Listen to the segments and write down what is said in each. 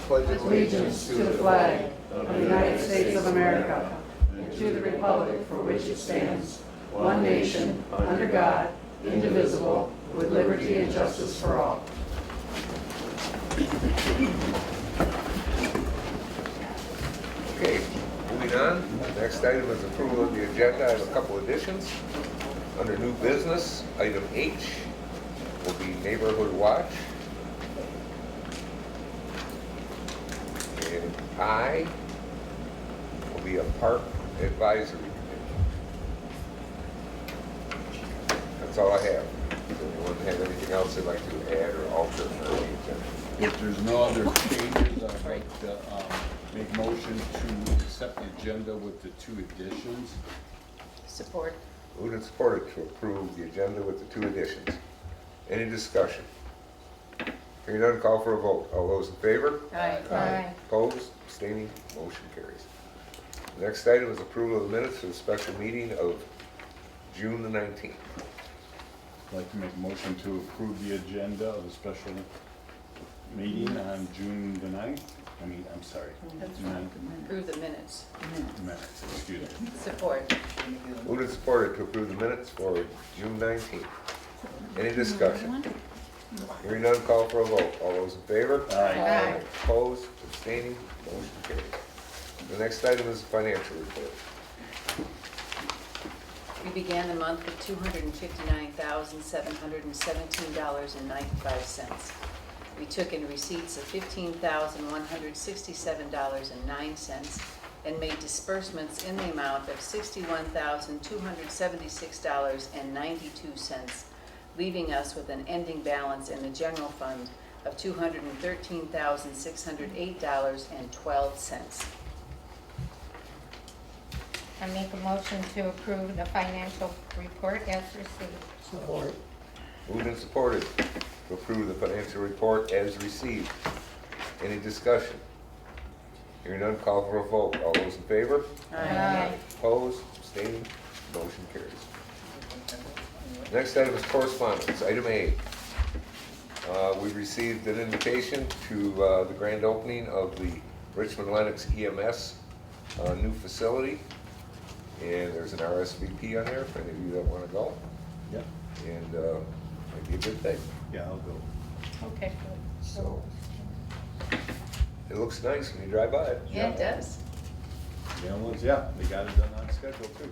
pledge allegiance to the flag of the United States of America and to the republic for which it stands, one nation, under God, indivisible, with liberty and justice for all. Okay, moving on. Next item is approval of the agenda. I have a couple additions. Under new business, item H will be neighborhood watch. And I will be a park advisory committee. That's all I have. Does anyone have anything else they'd like to add or alter on the agenda? If there's no other changes, I'd like to make motion to accept the agenda with the 2 additions. Support. Moved and supported to approve the agenda with the 2 additions. Any discussion? Hearing none, call for a vote. All those in favor? Aye. Opposed? Abstaining? Motion carries. The next item is approval of the minutes for the special meeting of June the 19th. I'd like to make a motion to approve the agenda of the special meeting on June the 9th. I'm sorry. That's June right. 9th. Approve the minutes. Minutes, excuse me. Support. Moved and supported to approve the minutes for June 19th. Any discussion? Hearing none, call for a vote. All those in favor? Aye. Opposed? Abstaining? Motion carries. The next item is the financial report. We began the month with $259,717.95. We took in receipts of $15,167.09 and made disbursements in the amount of $61,276.92, leaving us with an ending balance in the general fund of $213,608.12. I make a motion to approve the financial report as received. Support. Moved and supported to approve the financial report as received. Any discussion? Hearing none, call for a vote. All those in favor? Aye. Opposed? Abstaining? Motion carries. Next item is correspondence. Item A. We received an invitation to the grand opening of the Richmond Lennox EMS new facility. And there's an RSVP on there for any of you that want to go. Yep. And might be a good thing. Yeah, I'll go. Okay, good. So it looks nice when you drive by it. Yeah, it does. The other ones, yeah, they got it done on schedule too.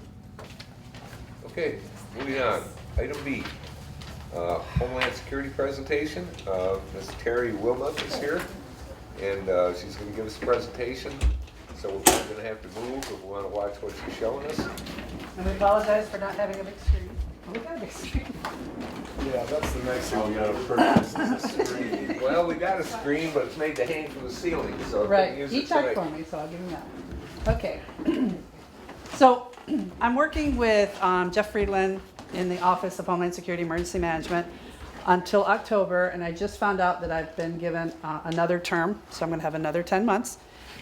Okay, moving on. Item B. Homeland Security presentation. Ms. Terry Wilmot is here, and she's going to give us a presentation. So we're probably going to have to move if we want to watch what she's showing us. And we apologize for not having a big screen. Oh, we got a big screen. Yeah, that's the next thing we gotta purchase is a screen. Well, we got a screen, but it's made to hang from the ceiling, so Right, use he it checked tonight. for me, so I'll give him that. Okay. So I'm working with Jeff Friedland in the Office of Homeland Security Emergency Management until October, and I just found out that I've been given another term, so I'm going to have another 10 months.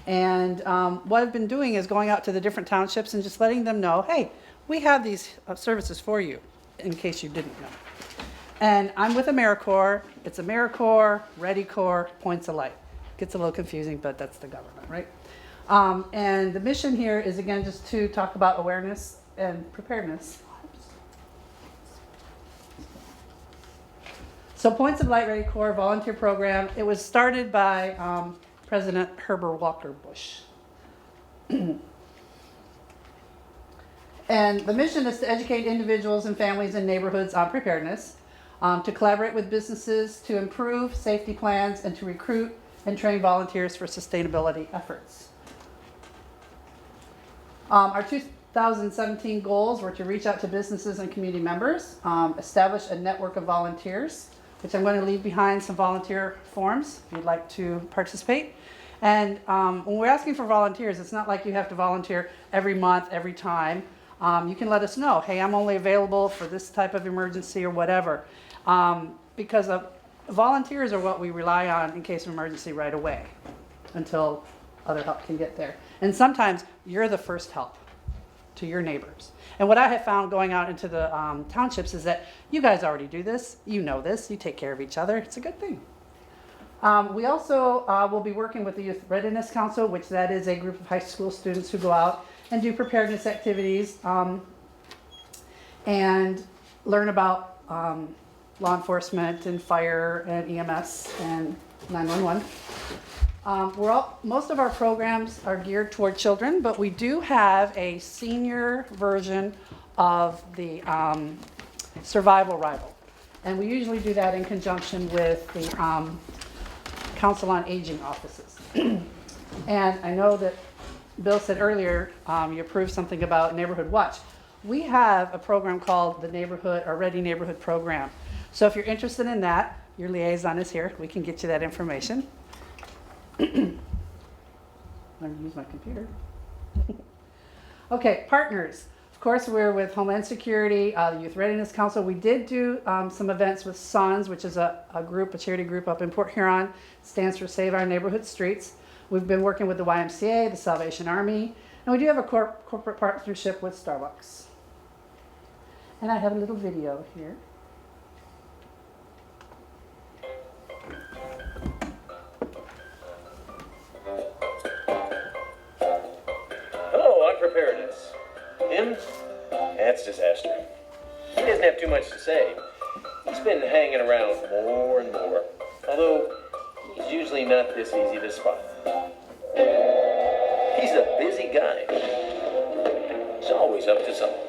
And what I've been doing is going out to the different townships and just letting them know, hey, we have these services for you, in case you didn't know. And I'm with AmeriCorps. It's AmeriCorps, ReadyCorps, Points of Light. Gets a little confusing, but that's the government, right? And the mission here is, again, just to talk about awareness and preparedness. So Points of Light ReadyCorps volunteer program, it was started by President Herbert Walker Bush. And the mission is to educate individuals and families and neighborhoods on preparedness, to collaborate with businesses to improve safety plans, and to recruit and train volunteers for sustainability efforts. Our 2017 goals were to reach out to businesses and community members, establish a network of volunteers, which I'm going to leave behind some volunteer forms if you'd like to participate. And when we're asking for volunteers, it's not like you have to volunteer every month, every time. You can let us know, hey, I'm only available for this type of emergency or whatever. Because volunteers are what we rely on in case of emergency right away until other help can get there. And sometimes you're the first help to your neighbors. And what I have found going out into the townships is that you guys already do this, you know this, you take care of each other, it's a good thing. We also will be working with the Youth Readiness Council, which that is a group of high school students who go out and do preparedness activities and learn about law enforcement and fire and EMS and 911. Most of our programs are geared toward children, but we do have a senior version of the survival rifle. And we usually do that in conjunction with the Council on Aging offices. And I know that Bill said earlier, you approved something about Neighborhood Watch. We have a program called the Neighborhood or Ready Neighborhood Program. So if you're interested in that, your liaison is here. We can get you that information. I'm going to use my computer. Okay, partners. Of course, we're with Homeland Security, the Youth Readiness Council. We did do some events with SONS, which is a charity group up in Port Huron. Stands for Save Our Neighborhood Streets. We've been working with the YMCA, the Salvation Army, and we do have a corporate partnership with Starbucks. And I have a little video here. Hello, on preparedness. Him? That's disaster. He doesn't have too much to say. He's been hanging around more and more, although he's usually not this easy to spot. He's a busy guy. He's always up to something.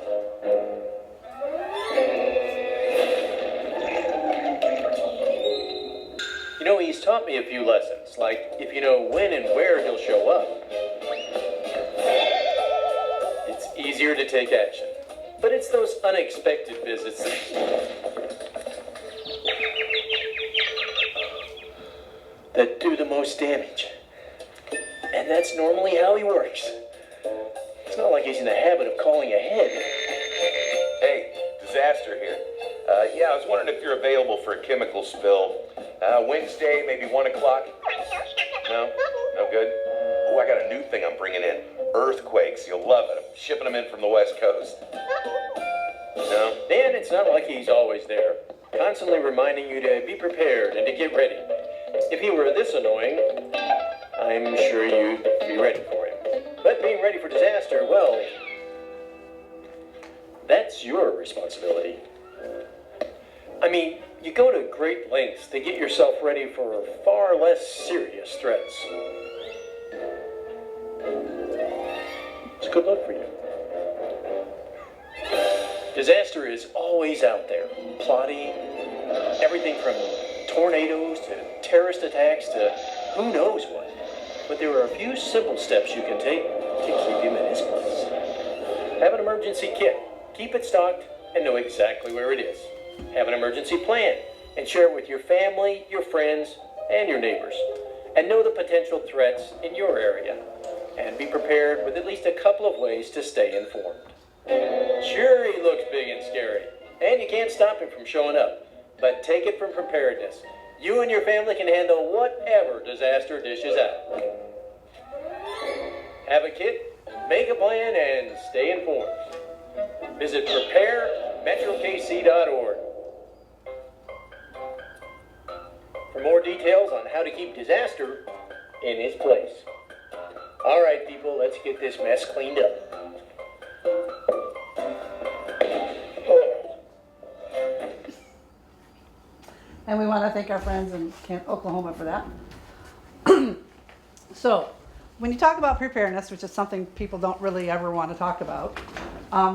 You know, he's taught me a few lessons, like if you know when and where he'll show up, it's easier to take action. But it's those unexpected visits that do the most damage. And that's normally how he works. It's not like he's in the habit of calling ahead. Hey, disaster here. Yeah, I was wondering if you're available for a chemical spill. Wednesday, maybe 1 o'clock? No? No good? Oh, I got a new thing I'm bringing in. Earthquakes. You'll love it. I'm shipping them in from the West Coast. No? And it's not like he's always there, constantly reminding you to be prepared and to get ready. If he were this annoying, I'm sure you'd be ready for him. But being ready for disaster, well, that's your responsibility. I mean, you go to great lengths to get yourself ready for far less serious threats. It's good luck for you. Disaster is always out there, plotting everything from tornadoes to terrorist attacks to who knows what. But there are a few simple steps you can take to keep him in his place. Have an emergency kit, keep it stocked, and know exactly where it is. Have an emergency plan and share it with your family, your friends, and your neighbors. And know the potential threats in your area. And be prepared with at least a couple of ways to stay informed. Sure, he looks big and scary, and you can't stop him from showing up. But take it from preparedness. You and your family can handle whatever disaster dishes out. Have a kit, make a plan, and stay informed. Visit preparemetrokc.org. For more details on how to keep disaster in his place. All right, people, let's get this mess cleaned up. And we want to thank our friends in Oklahoma for that. So, when you talk about preparedness, which is something people don't really ever want to talk about,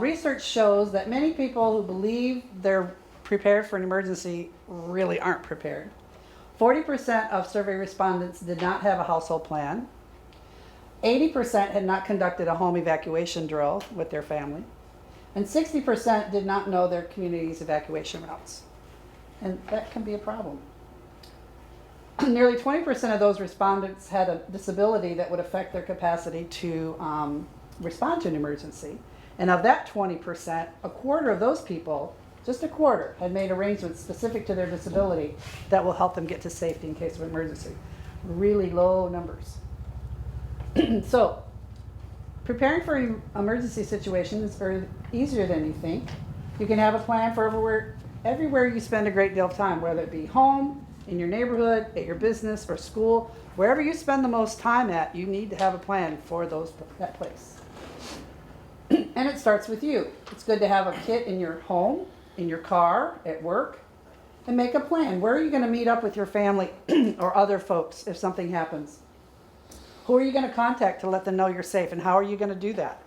research shows that many people who believe they're prepared for an emergency really aren't prepared. 40% of survey respondents did not have a household plan. 80% had not conducted a home evacuation drill with their family. And 60% did not know their community's evacuation routes. And that can be a problem. Nearly 20% of those respondents had a disability that would affect their capacity to respond to an emergency. And of that 20%, a quarter of those people, just a quarter, had made arrangements specific to their disability that will help them get to safety in case of emergency. Really low numbers. So, preparing for an emergency situation is very easier than you think. You can have a plan for everywhere you spend a great deal of time, whether it be home, in your neighborhood, at your business or school, wherever you spend the most time at, you need to have a plan for that place. And it starts with you. It's good to have a kit in your home, in your car, at work, and make a plan. Where are you going to meet up with your family or other folks if something happens? Who are you going to contact to let them know you're safe, and how are you going to do that?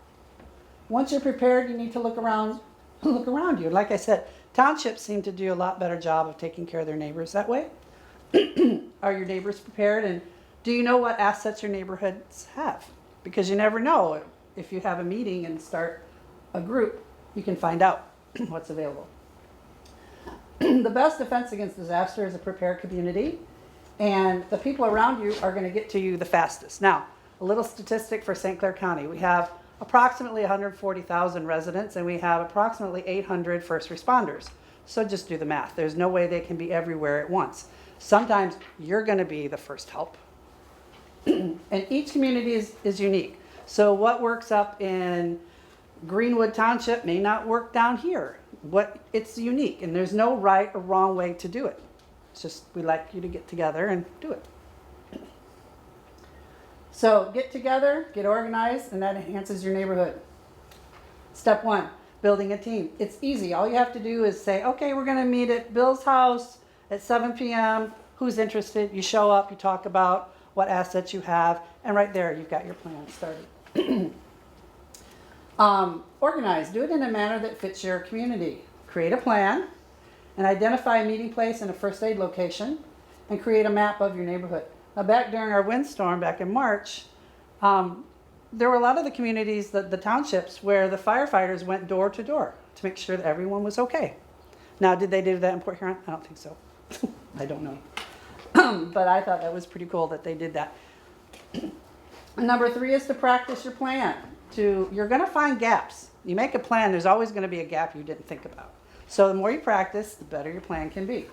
Once you're prepared, you need to look around you. Like I said, townships seem to do a lot better job of taking care of their neighbors that way. Are your neighbors prepared? And do you know what assets your neighborhoods have? Because you never know. If you have a meeting and start a group, you can find out what's available. The best defense against disaster is a prepared community, and the people around you are going to get to you the fastest. Now, a little statistic for St. Clair County. We have approximately 140,000 residents, and we have approximately 800 first responders. So just do the math. There's no way they can be everywhere at once. Sometimes you're going to be the first help. And each community is unique. So what works up in Greenwood Township may not work down here. It's unique, and there's no right or wrong way to do it. It's just we like you to get together and do it. So get together, get organized, and that enhances your neighborhood. Step 1, building a team. It's easy. All you have to do is say, okay, we're going to meet at Bill's house at 7 p.m. Who's interested? You show up, you talk about what assets you have, and right there you've got your plan started. Organize. Do it in a manner that fits your community. Create a plan and identify a meeting place and a first aid location, and create a map of your neighborhood. Now, back during our windstorm back in March, there were a lot of the communities, the townships, where the firefighters went door to door to make sure that everyone was okay. Now, did they do that in Port Huron? I don't think so. I don't know. But I thought that was pretty cool that they did that. Number 3 is to practice your plan. You're going to find gaps. You make a plan, there's always going to be a gap you didn't think about. So the more you practice, the better your plan can be.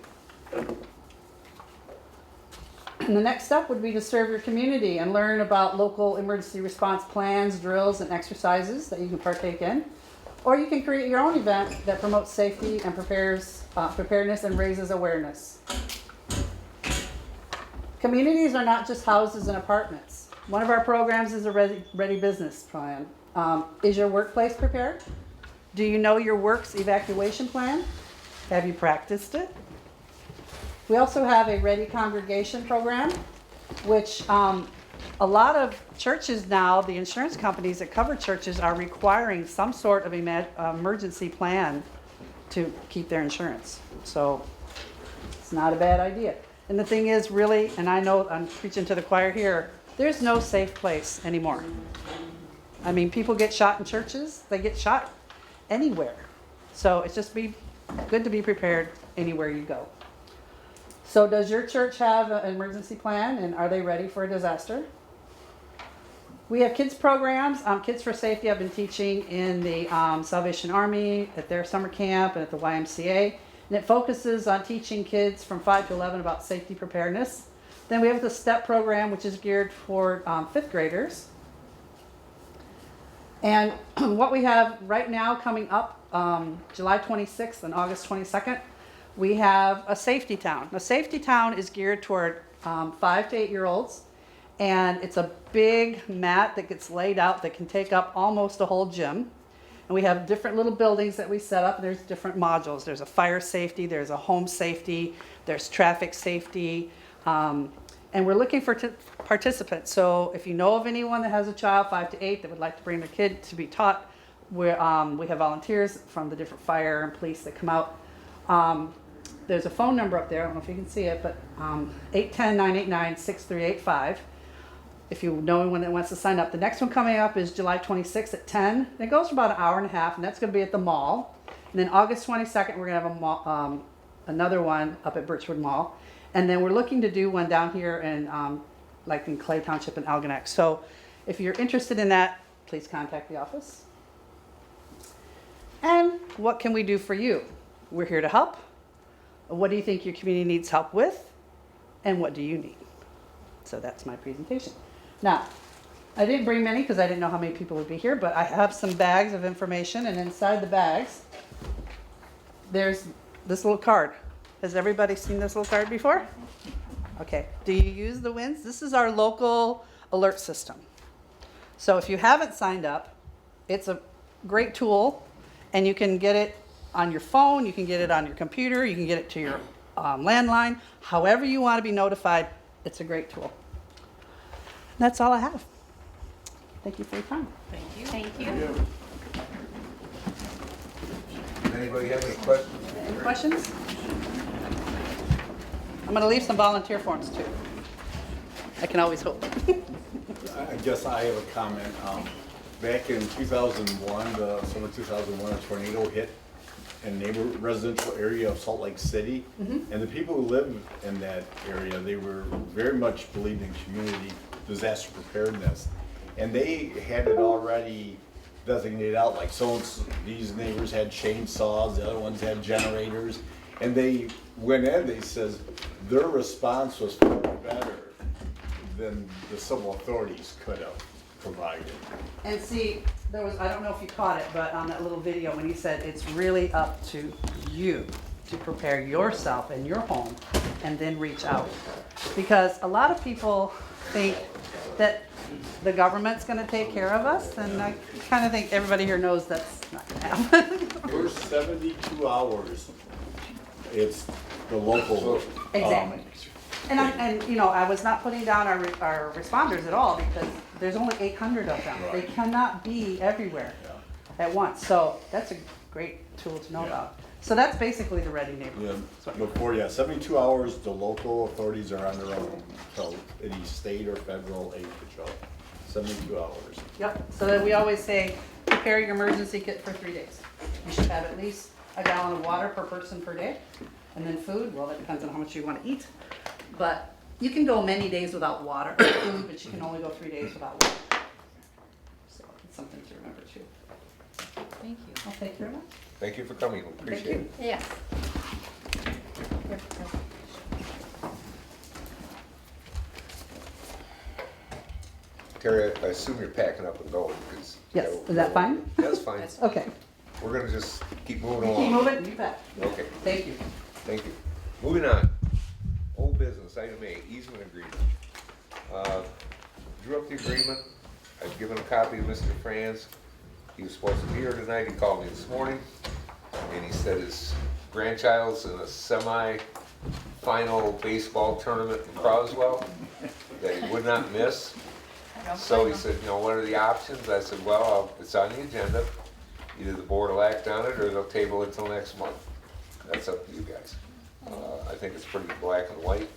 And the next step would be to serve your community and learn about local emergency response plans, drills, and exercises that you can partake in. Or you can create your own event that promotes safety and preparedness and raises awareness. Communities are not just houses and apartments. One of our programs is a ready business plan. Is your workplace prepared? Do you know your work's evacuation plan? Have you practiced it? We also have a ready congregation program, which a lot of churches now, the insurance companies that cover churches are requiring some sort of emergency plan to keep their insurance. So it's not a bad idea. And the thing is, really, and I know I'm preaching to the choir here, there's no safe place anymore. I mean, people get shot in churches, they get shot anywhere. So it's just good to be prepared anywhere you go. So does your church have an emergency plan, and are they ready for a disaster? We have kids programs, Kids for Safety. I've been teaching in the Salvation Army at their summer camp and at the YMCA. And it focuses on teaching kids from 5 to 11 about safety preparedness. Then we have the STEP program, which is geared for 5th graders. And what we have right now coming up, July 26th and August 22nd, we have a safety town. A safety town is geared toward 5 to 8-year-olds. And it's a big mat that gets laid out that can take up almost a whole gym. And we have different little buildings that we set up. There's different modules. There's a fire safety, there's a home safety, there's traffic safety. And we're looking for participants. So if you know of anyone that has a child 5 to 8 that would like to bring their kid to be taught, we have volunteers from the different fire and police that come out. There's a phone number up there. I don't know if you can see it, but 810-989-6385. If you know anyone that wants to sign up. The next one coming up is July 26th at 10. And it goes for about an hour and a half, and that's going to be at the mall. And then August 22nd, we're going to have another one up at Birchwood Mall. And then we're looking to do one down here in, like in Clay Township and Algonac. So if you're interested in that, please contact the office. And what can we do for you? We're here to help. What do you think your community needs help with? And what do you need? So that's my presentation. Now, I didn't bring many because I didn't know how many people would be here, but I have some bags of information, and inside the bags, there's this little card. Has everybody seen this little card before? Okay, do you use the winds? This is our local alert system. So if you haven't signed up, it's a great tool, and you can get it on your phone, you can get it on your computer, you can get it to your landline. However you want to be notified, it's a great tool. That's all I have. Thank you for your time. Thank you. Anybody have any questions? Any questions? I'm going to leave some volunteer forms too. I can always hope. I guess I have a comment. Back in 2001, the summer 2001, a tornado hit in a residential area of Salt Lake City. And the people who lived in that area, they were very much believed in community disaster preparedness. And they had it already designated out, like these neighbors had chainsaws, the other ones had generators. And they went in, they says their response was far better than the civil authorities could have provided. And see, there was, I don't know if you caught it, but on that little video when he said it's really up to you to prepare yourself and your home and then reach out. Because a lot of people think that the government's gonna take care of us, and I kind of think everybody here knows that's not gonna happen. First 72 hours, it's the local. Exactly. And you know, I was not putting down our responders at all, because there's only 800 of them. They cannot be everywhere at once. So that's a great tool to know about. So that's basically the Ready neighborhood. Before, 72 hours, the local authorities are on their own, so any state or federal aid patrol, 72 hours. Yep, so that we always say, prepare your emergency kit for 3 days. You should have at least a gallon of water per person per day. And then food, well, that depends on how much you want to eat. But you can go many days without water or food, but you can only go 3 days without water. So it's something to remember too. Thank you. Well, thank you very much. Thank you for coming, we Thank appreciate you. it. Yes. Terry, I assume you're packing up and going, because. Yes, is that fine? That's fine. Okay. We're gonna just keep moving Keep along. moving, you bet. Okay, Thank you. thank you. Moving on. Old business, item A, easement agreement. Drew up the agreement. I've given a copy to Mr. Franz. He was supposed to be here tonight. He called me this morning, and he said his grandchild's in a semi-final baseball tournament in Croswell that he would not miss. So he said, you know, what are the options? I said, well, it's on the agenda. Either the board will act on it or they'll table it till next month. That's up to you guys. I think it's pretty black and white.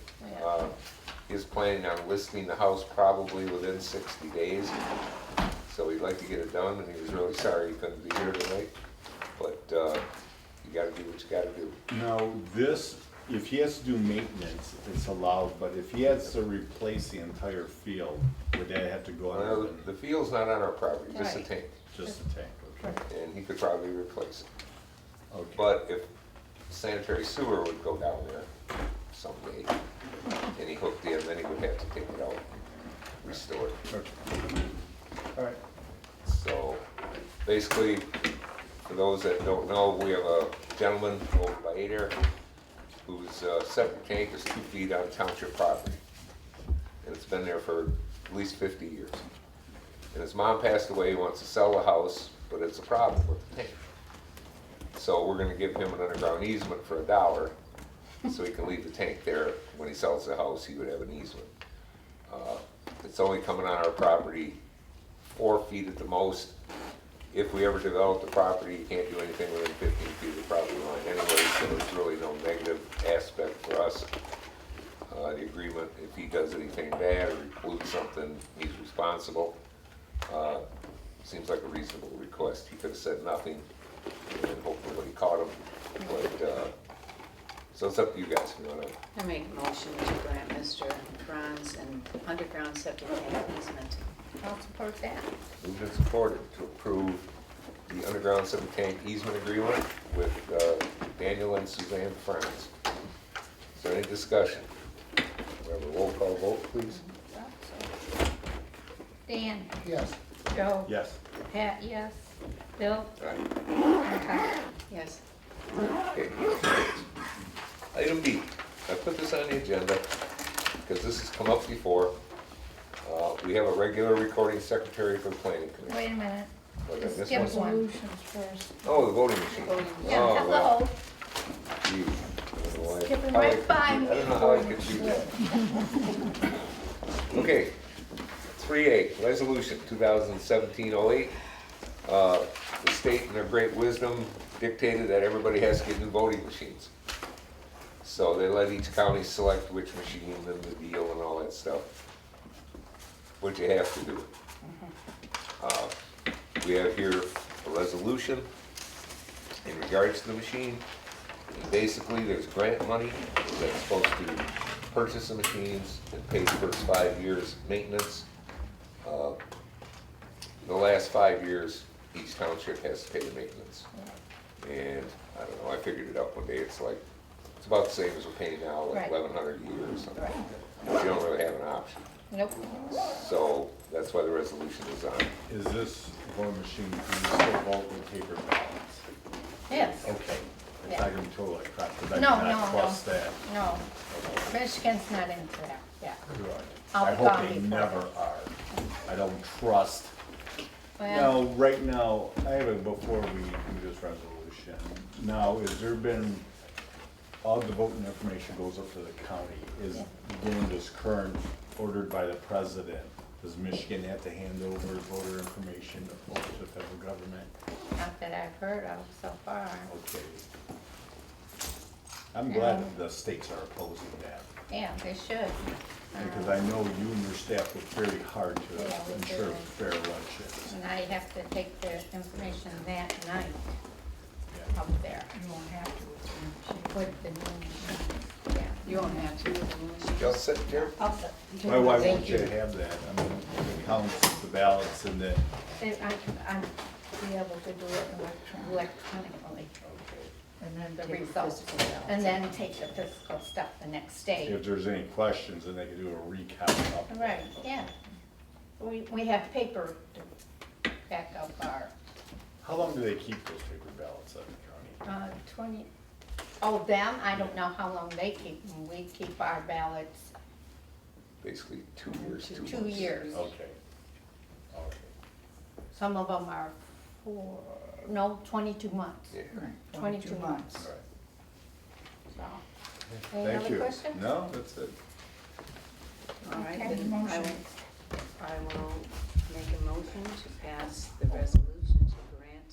He's planning on listing the house probably within 60 days. So he'd like to get it done, and he was really sorry he couldn't be here tonight. But you gotta do what you gotta do. Now, this, if he has to do maintenance, it's allowed, but if he has to replace the entire field, would that have to go Well, under the field's not on our property, just a Right. tank, just the tank? Okay. and he could probably replace it. Okay. But if sanitary sewer would go down there someday, and he hooked in, then he would have to take it out, restore it. Okay. All right. So, basically, for those that don't know, we have a gentleman over by Adair whose septic tank is 2 feet on township property. And it's been there for at least 50 years. And his mom passed away, he wants to sell the house, but it's a problem with the tank. So we're gonna give him an underground easement for $1, so he can leave the tank there. When he sells the house, he would have an easement. It's only coming on our property 4 feet at the most. If we ever develop the property, you can't do anything within 15 feet of the property line anyway, so there's really no negative aspect for us. The agreement, if he does anything bad or includes something, he's responsible. Seems like a reasonable request. He could have said nothing, and hope nobody caught him. But, so it's up to you guys if you wanna. I make a motion to grant Mr. Franz an underground septic tank easement. I'll support that. Moved and supported to approve the underground septic tank easement agreement with Daniel and Suzanne Franz. Is there any discussion? We have a roll call vote, please. Dan? Yes. Joe? Yes. Pat, yes. Bill? Aye. And Tyler? Yes. Okay. Item B, I put this on the agenda because this has come up before. We have a regular recording secretary for the planning commission. Wait a minute. Was I missed Skip one? one. Resolutions first. Oh, the voting machine. Yeah, Oh, well, hello. gee, I don't know why- Skipping how I right could by do- me. I don't know how I could do that. Okay, 3A, resolution 2017-08. The state in their great wisdom dictated that everybody has to get new voting machines. So they let each county select which machine and the deal and all that stuff, which you have to do. We have here a resolution in regards to the machine. And basically, there's grant money that's supposed to purchase the machines and pay the first 5 years maintenance. The last 5 years, each township has to pay the maintenance. And I don't know, I figured it out one day, it's about the same as we're paying now, like Right. $1,100 a year or something. Right. But you don't really have an option. Nope. So that's why the resolution is on. Is this voting machine, can you still vote with paper ballots? Yes. Okay. It's Yeah. not gonna be totally electronic, because I No, cannot no, trust that. No. Michigan's not into that, yeah. Good. I'll I be hope gone they before never then. are. I don't trust. Well, Now, right now, I have it before we do this resolution. Now, has there been, all the voting information goes up to the county. Is Yeah. during this current ordered by the president, does Michigan have to hand over voter information to the federal government? not that I've heard of so far. Okay. I'm glad the states are opposing that, Yeah, they should. because I know you and your staff work very hard to Yeah, we ensure do. fair elections. And I have to take the information that night Yeah. up there You won't have to with the machine. with the new machine. Yeah. You won't have to with the new machine. You all set, Jerry? I'll set. Why Thank won't you have that? I mean, it counts the ballots and then, I'd be able to do it electronically, And then the take results. physical ballots. And then take the physical stuff the next day. if there's any questions, then they can do a recount up. Right, yeah. We have paper to back up our, How long do they keep those paper ballots at the county? 20, oh, them, I don't know how long they keep them. We keep our ballots Basically 2 years, 2 months. 2 years. Okay. Okay. Some of them are 22 months. Yeah. Right, 22 months. All right. So. Any Thank other you. questions? No, that's it. All right, Okay. then Motion. I will make a motion to pass the resolution to grant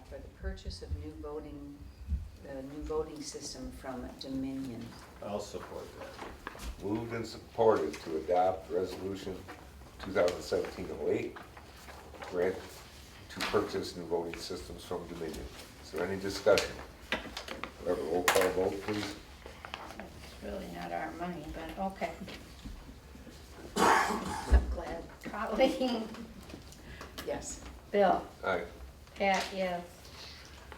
for the purchase of the new voting system from Dominion. I'll support that. Moved and supported to adopt resolution 2017-08, grant to purchase new voting systems from Dominion. Is there any discussion? Whatever, roll call vote, please. It's really not our money, but okay. I'm glad. Colleen, Yes. Bill, Aye. Pat, yes.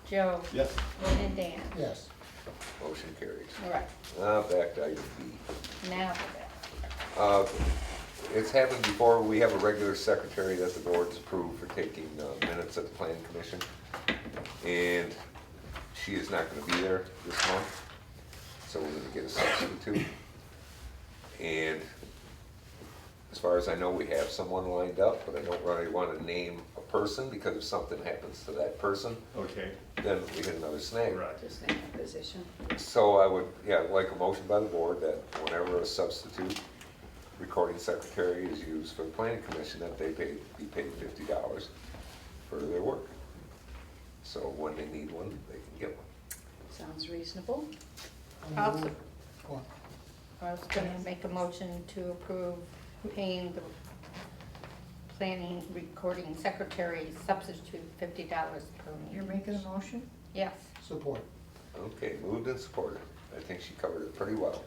Joe, Yes. Lynn and Dan. Yes. Motion carries. All right, Back to item B. now for that. It's happened before, we have a regular secretary that the board's approved for taking minutes at the planning commission. And she is not gonna be there this month, so we're gonna get a substitute. And as far as I know, we have someone lined up, but I don't really wanna name a person, because if something happens to that person, Okay. then we hit another snag. Right. Just name a position. So I would, like a motion by the board that whenever a substitute recording secretary is used for the planning commission, that they be paid $50 for their work. So when they need one, they can get one. Sounds reasonable. I was gonna make a motion to approve paying the planning recording secretary substitute $50 per meeting. You're making a motion? Yes. Support. Okay, moved and supported. I think she covered it pretty well.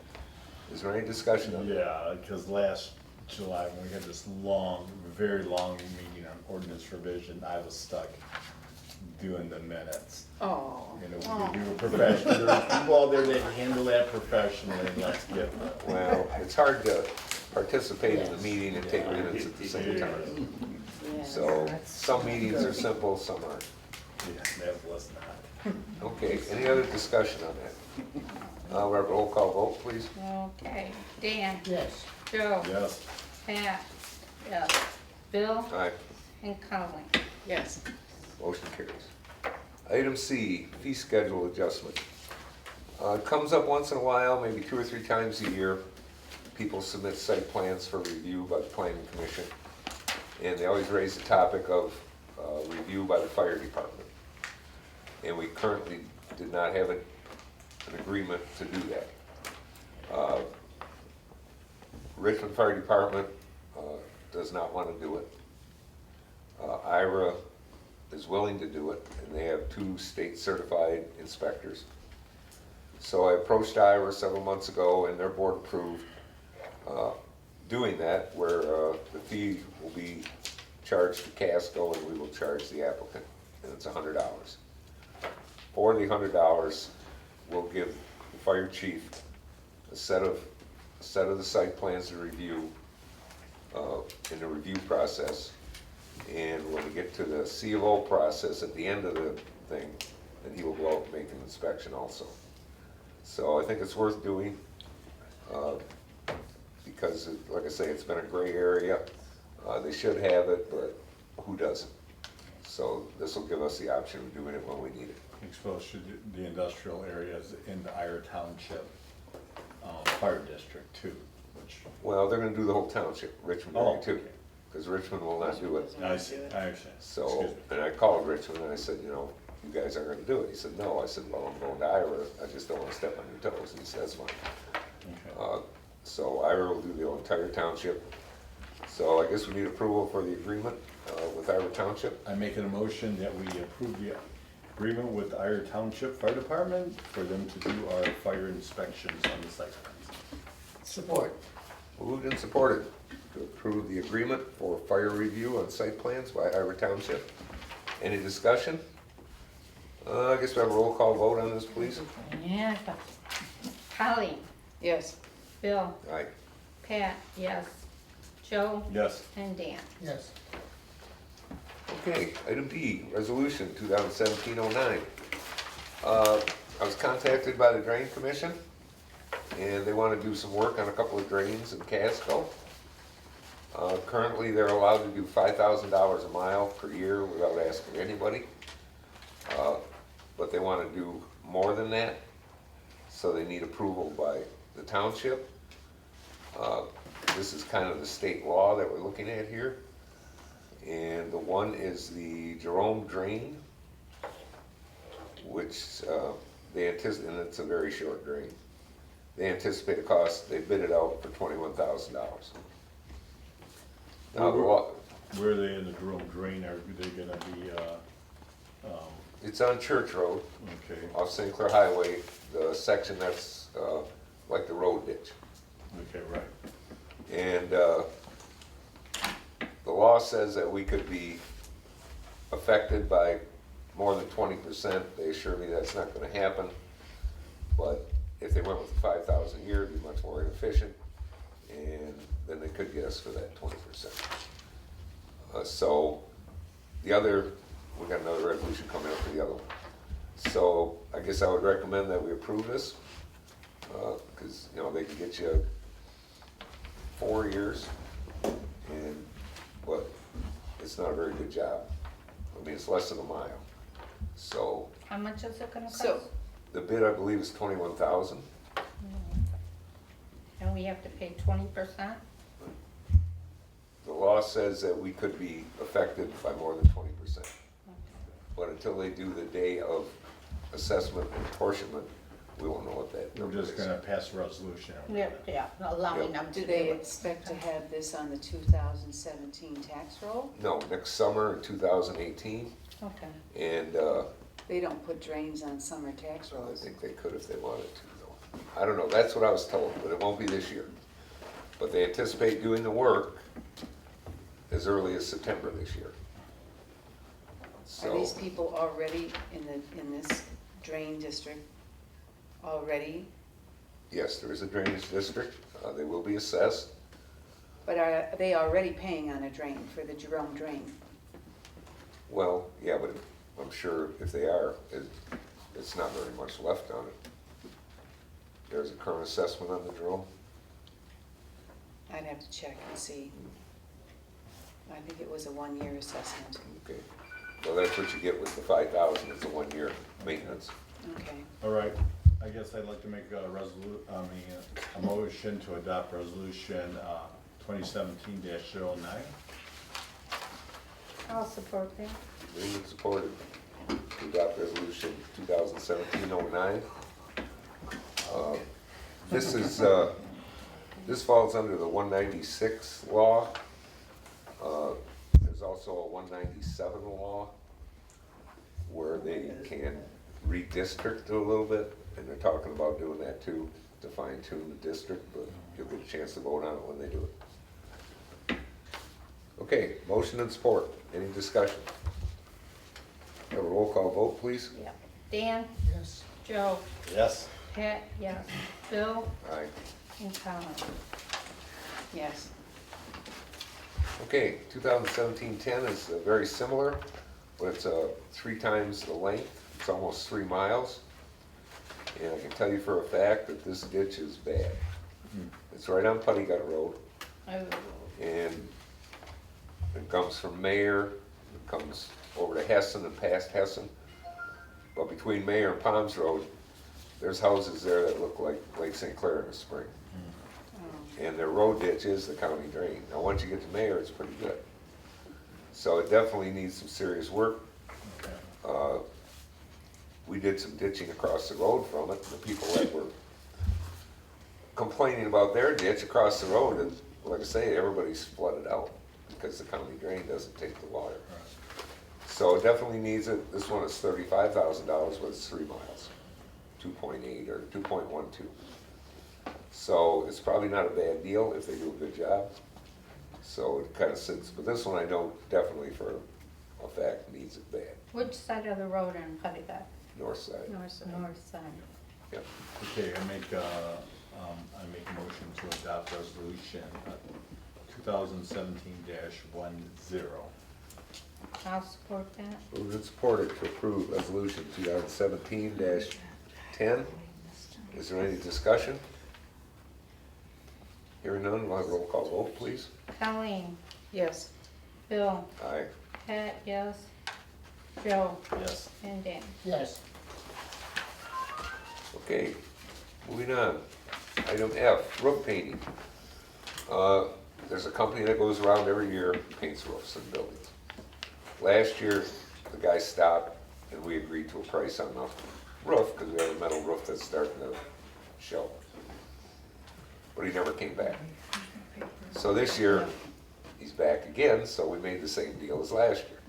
Is there any discussion on that? Yeah, because last July, when we had this long, very long meeting on ordinance revision, I was stuck doing the minutes. Oh. You know, we were professional, there were people out there that handle that professionally, and let's get them. Well, it's hard to participate in the meeting and take minutes at the same time. Yeah. So some meetings are simple, some aren't. Yeah, that was not. Okay, any other discussion on that? We'll have a roll call vote, please. Okay, Dan, Yes. Joe, Yes. Pat, yes, Bill, Aye, and Colleen. Yes. motion carries. Item C, fee schedule adjustment. It comes up once in a while, maybe 2 or 3 times a year. People submit site plans for review by the planning commission. And they always raise the topic of review by the fire department. And we currently did not have an agreement to do that. Richmond Fire Department does not want to do it. IRA is willing to do it, and they have 2 state certified inspectors. So I approached IRA several months ago, and their board approved doing that, where the fee will be charged to Casco and we will charge the applicant, and it's $100. For the $100, we'll give the fire chief a set of the site plans to review in the review process. And when we get to the C of O process at the end of the thing, then he will go out and make an inspection also. So I think it's worth doing, because, like I say, it's been a gray area. They should have it, but who doesn't? So this will give us the option of doing it when we need it. Exposed to the industrial areas in the Ira Township fire district too, which, Well, they're gonna do the whole township, Richmond Oh, area too, okay. because Richmond will not do it. I see, I understand. So, Excuse me. and I called Richmond and I said, you know, you guys aren't gonna do it. He said, no. I said, well, I'm going to Ira, I just don't wanna step on your toes. And he said, that's fine. Okay. So Ira will do the entire township. So I guess we need approval for the agreement with Ira Township. I'm making a motion that we approve the agreement with the Ira Township Fire Department for them to do our fire inspections on the site plans. Support. Moved and supported to approve the agreement for fire review on site plans by Ira Township. Any discussion? I guess we have a roll call vote on this, please. Yeah. Colleen, Yes. Bill, Aye. Pat, yes, Joe, Yes. and Dan. Yes. Okay, item D, resolution 2017-09. I was contacted by the Drain Commission, and they want to do some work on a couple of drains in Casco. Currently, they're allowed to do $5,000 a mile per year without asking anybody. But they want to do more than that, so they need approval by the township. This is kind of the state law that we're looking at here. And the one is the Jerome Drain, which they anticipate, and it's a very short drain. They anticipate a cost, they bid it out for $21,000. Now, the law, Where are they in the Jerome Drain? Are they gonna be, it's on Church Road, okay, off St. Clair Highway, the section that's like the road ditch. okay, right. And the law says that we could be affected by more than 20%. They assure me that's not gonna happen. But if they went with the 5,000 a year, it'd be much more inefficient. And then they could get us for that 20%. So the other, we got another resolution coming up for the other one. So I guess I would recommend that we approve this. Because, you know, they could get you 4 years, but it's not a very good job. I mean, it's less than a mile. So How much is it gonna cost? So, the bid, I believe, is 21,000. And we have to pay 20%? The law says that we could be affected by more than 20%. But until they do the day of assessment and apportionment, we won't know what that We're number just is. gonna pass a resolution. Yeah, allowing them to do do they it. expect to have this on the 2017 tax roll? No, next summer in 2018, Okay. and They don't put drains on summer tax I rolls. think they could if they wanted to, though. I don't know, that's what I was told, but it won't be this year. But they anticipate doing the work as early as September this year. Are these So, people already in this drain district already? yes, there is a drainage district, they will be assessed. But are they already paying on a drain for the Jerome drain? Well, yeah, but I'm sure if they are, it's not very much left on it. There's a current assessment on the drone. I'd have to check and see. I think it was a 1-year assessment. Okay, well, that's what you get with the 5,000, it's a 1-year maintenance. Okay. All right, I guess I'd like to make a a motion to adopt resolution 2017-09. I'll support that. Moved and supported to adopt resolution 2017-09. This is, this falls under the 196 law. There's also a 197 law where they can redistrict it a little bit, and they're talking about doing that too, to fine tune the district, but you'll get a chance to vote on it when they do it. Okay, motion and support. Any discussion? Have a roll call vote, please. Yep. Dan? Yes. Joe? Yes. Pat, yes. Bill? Aye. And Colin? Yes. Okay, 2017-10 is very similar, but it's 3 times the length. It's almost 3 miles. And I can tell you for a fact that this ditch is bad. It's right on Putty Gut Road, Oh, and it comes from Mayer, it comes over to Hessen and past Hessen. But between Mayer and Palms Road, there's houses there that look like Lake St. Clair in the spring. And their road ditch is the county drain. Now, once you get to Mayer, it's pretty good. So it definitely needs some serious work. We did some ditching across the road from it. The people that were complaining about their ditch across the road, and like I say, everybody's flooded out because the county drain doesn't take the water. So it definitely needs it. This one is $35,000, but it's 3 miles, 2.8 or 2.12. So it's probably not a bad deal if they do a good job. So it kind of sits, but this one I know definitely for a fact needs it bad, which side of the road in Putty Gut? north side. North side. Yep. Okay, I make a motion to adopt resolution 2017-10. I'll support that. Moved and supported to approve resolution 2017-10. Is there any discussion? Hearing none, we'll have a roll call vote, please. Colleen? Yes. Bill? Aye. Pat, yes. Joe? Yes. And Dan? Yes. Okay, moving on. Item F, roof painting. There's a company that goes around every year, paints roofs and buildings. Last year, the guy stopped and we agreed to a price on the roof because we have a metal roof that's starting to show. But he never came back. So this year, he's back again, so we made the same deal as last year.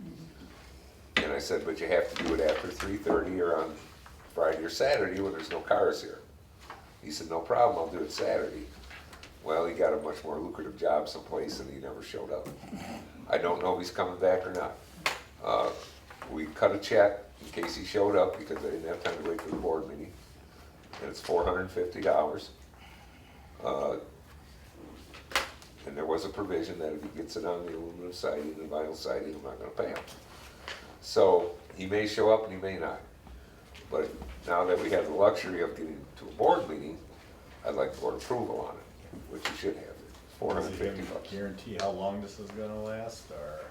And I said, but you have to do it after 3:30 or on Friday or Saturday when there's no cars here. He said, no problem, I'll do it Saturday. Well, he got a much more lucrative job someplace and he never showed up. I don't know if he's coming back or not. We cut a check in case he showed up because I didn't have time to wait for the board meeting. And it's $450. And there was a provision that if he gets it on the aluminum siding and vinyl siding, I'm not gonna pay him. So he may show up and he may not. But now that we have the luxury of getting to a board meeting, I'd like board approval on it, which you should have. Does he have $450. any guarantee how long this is gonna last, or?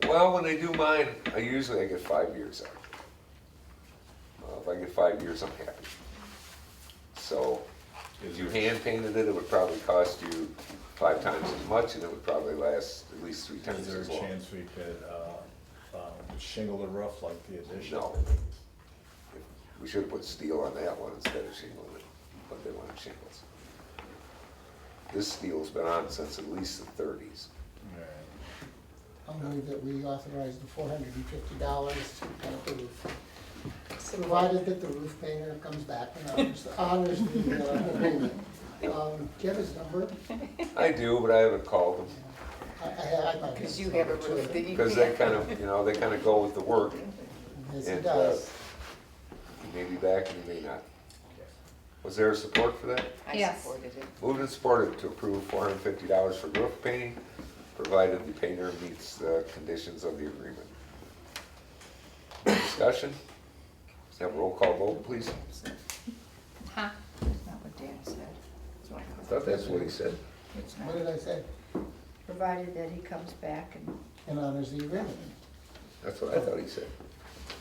Well, when they do mine, I get 5 years out of it. If I get 5 years, I'm happy. So, if you hand painted it, it would probably cost you 5 times as much, and it would probably last at least 3 times Is there a as long. chance we could shingle the roof like the addition? No. We should have put steel on that one instead of shingling it, but they wanted shingles. This steel's been on since at least the 30s. Alright. I'll move that we authorize the $450 to paint the roof. Support. Provided that the roof painter comes back and honors the agreement. Do you have his number? I do, but I haven't called them, I might Because his you have a number, too. roof that you because they kind of, they kind of go with the work. Yes, he And, does. He may be back and he may not. Was there support for that? I Yes. supported it. Moved and supported to approve $450 for roof painting, provided the painter meets the conditions of the agreement. Discussion? Have a roll call vote, please. Huh? That's not what Dan said. That's what I thought that's what he said. It's What not, did I say? provided that he comes back and, And honors the agreement. That's what I thought he said.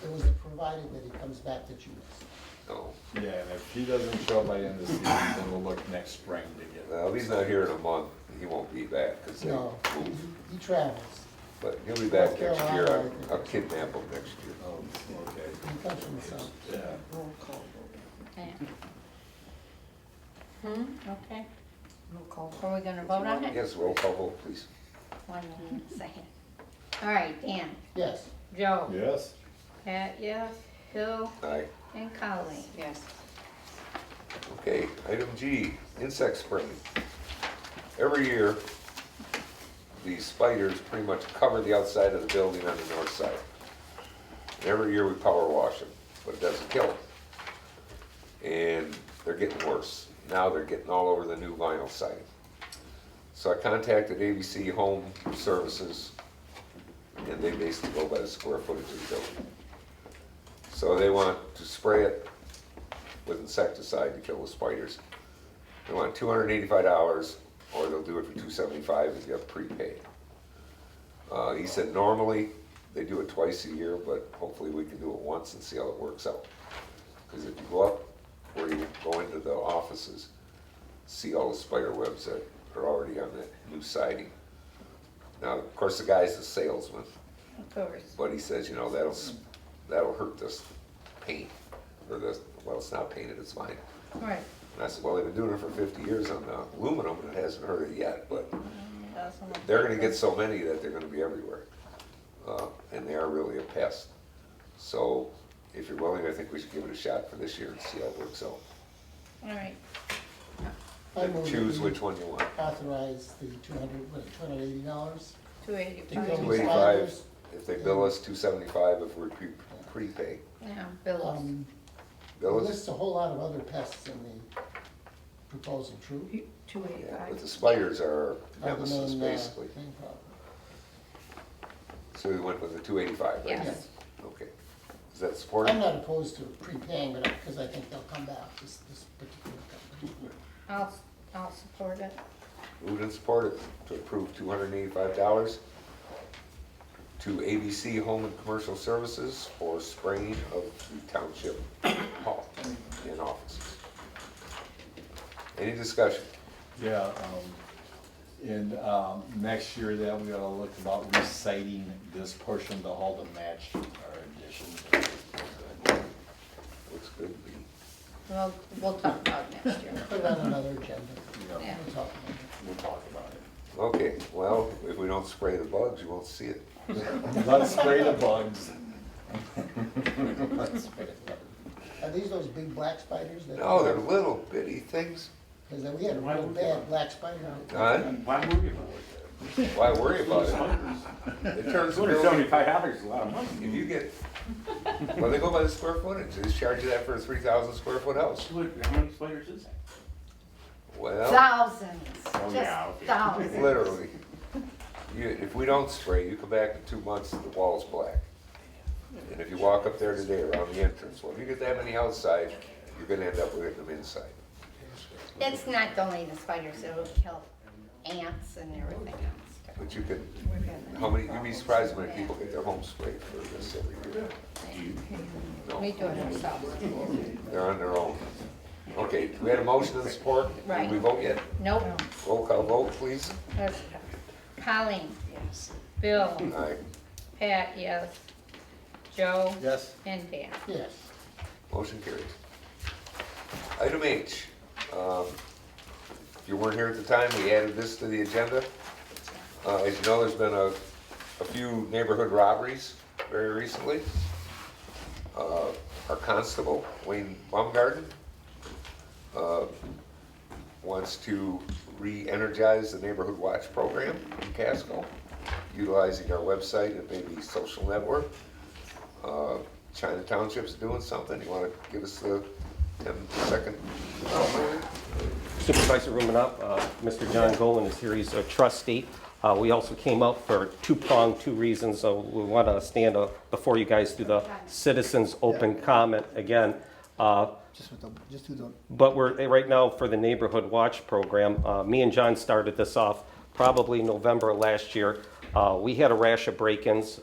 It was a provided that he comes back that you missed. No. Yeah, and if he doesn't show up by the end of the season, then we'll look next spring to get. Well, if he's not here in a month, he won't be back, because they No, move. he travels. But he'll be back North next year. Carolina, I I'll think. I'll kidnap him next year. Oh, okay. He comes from the south. Yeah. roll call vote. Yeah. Okay. Roll call vote. Are we gonna vote on it? Yes, roll call vote, please. 1 second. All right, Dan, Yes, Joe, Yes? Pat, yes, Bill, Aye. and Colleen. Yes. Okay, item G, insect spraying. Every year, the spiders pretty much cover the outside of the building on the north side. And every year we power wash them, but it doesn't kill them. And they're getting worse. Now they're getting all over the new vinyl siding. So I contacted ABC Home Services, and they basically go by the square footage of the building. So they want to spray it with insecticide to kill the spiders. They want $285, or they'll do it for $275 if you have prepaid. He said normally they do it twice a year, but hopefully we can do it once and see how it works out. Because if you go up where you go into the offices, see all the spider webs that are already on that new siding. Now, of course, the guy's a salesman, Of course. but he says, you know, that'll hurt this paint, or this, well, it's not painted, it's vinyl. Right. And I said, well, they've been doing it for 50 years on aluminum, and it hasn't hurt it yet, but Doesn't look they're like gonna get it. so many that they're gonna be everywhere. And they are really a pest. So, if you're willing, I think we should give it a shot for this year and see how it works out. All right. I move that Choose we which one you want. authorize the $280. 285. Two eighty. $285 if they bill us, $275 if we're prepay. Yeah, Bill. Bill us? Lists a whole lot of other pests in the proposal, true? Yeah, 285. but the spiders are Are the nemesis, main, basically. main problem. So we went with the 285, right? Yes. Okay. Is that supported? I'm not opposed to prepaying, but because I think they'll come back, this particular company. I'll support it. Moved and supported to approve $285 to ABC Home and Commercial Services for spraying of the township hall and offices. Any discussion? Yeah, next year that we ought to look about reciting this portion of the hall to match our addition. Looks good to me. Well, we'll talk about it next year. Put it on another agenda. Yeah. We'll talk about it. We'll talk about it. Okay, well, if we don't spray the bugs, you won't see it. Let's spray the bugs. Are these those big black spiders that? No, they're little bitty things. Because we had a real bad black spider. Huh? Why worry about it? Why worry about it? It turns the building, $275 is a lot of money. if you get, well, they go by the square footage. They just charge you that for a 3,000 square foot house. Look, how many spiders is that? Well, Thousands, Oh, yeah, just okay. thousands. literally. If we don't spray, you come back in 2 months, the wall's black. And if you walk up there today around the entrance, well, if you get that many outside, you're gonna end up with them inside. It's not only the spiders, it'll kill ants and everything else. But you could, how many, you'd be surprised how many people get their home sprayed for this every year. We do it ourselves. They're on their own. Okay, we had a motion and support. Right. Did we vote yet? Nope. Roll call vote, please. There's Colleen, Yes. Bill, Aye. Pat, yes. Joe, Yes. and Dan. Yes. Motion carries. Item H. If you weren't here at the time, we added this to the agenda. As you know, there's been a few neighborhood robberies very recently. Our constable, Wayne Baumgarten, wants to re-energize the Neighborhood Watch program in Casco, utilizing our website and maybe social network. China Township's doing something. You want to give us the 10-second? Supervisor Rumenap, Mr. John Golan is here. He's a trustee We also came out for two reasons. So we want to stand before you guys do the citizens open comment again. Just do the. But we're right now for the Neighborhood Watch program. Me and John started this off probably November last year. We had a rash of break-ins.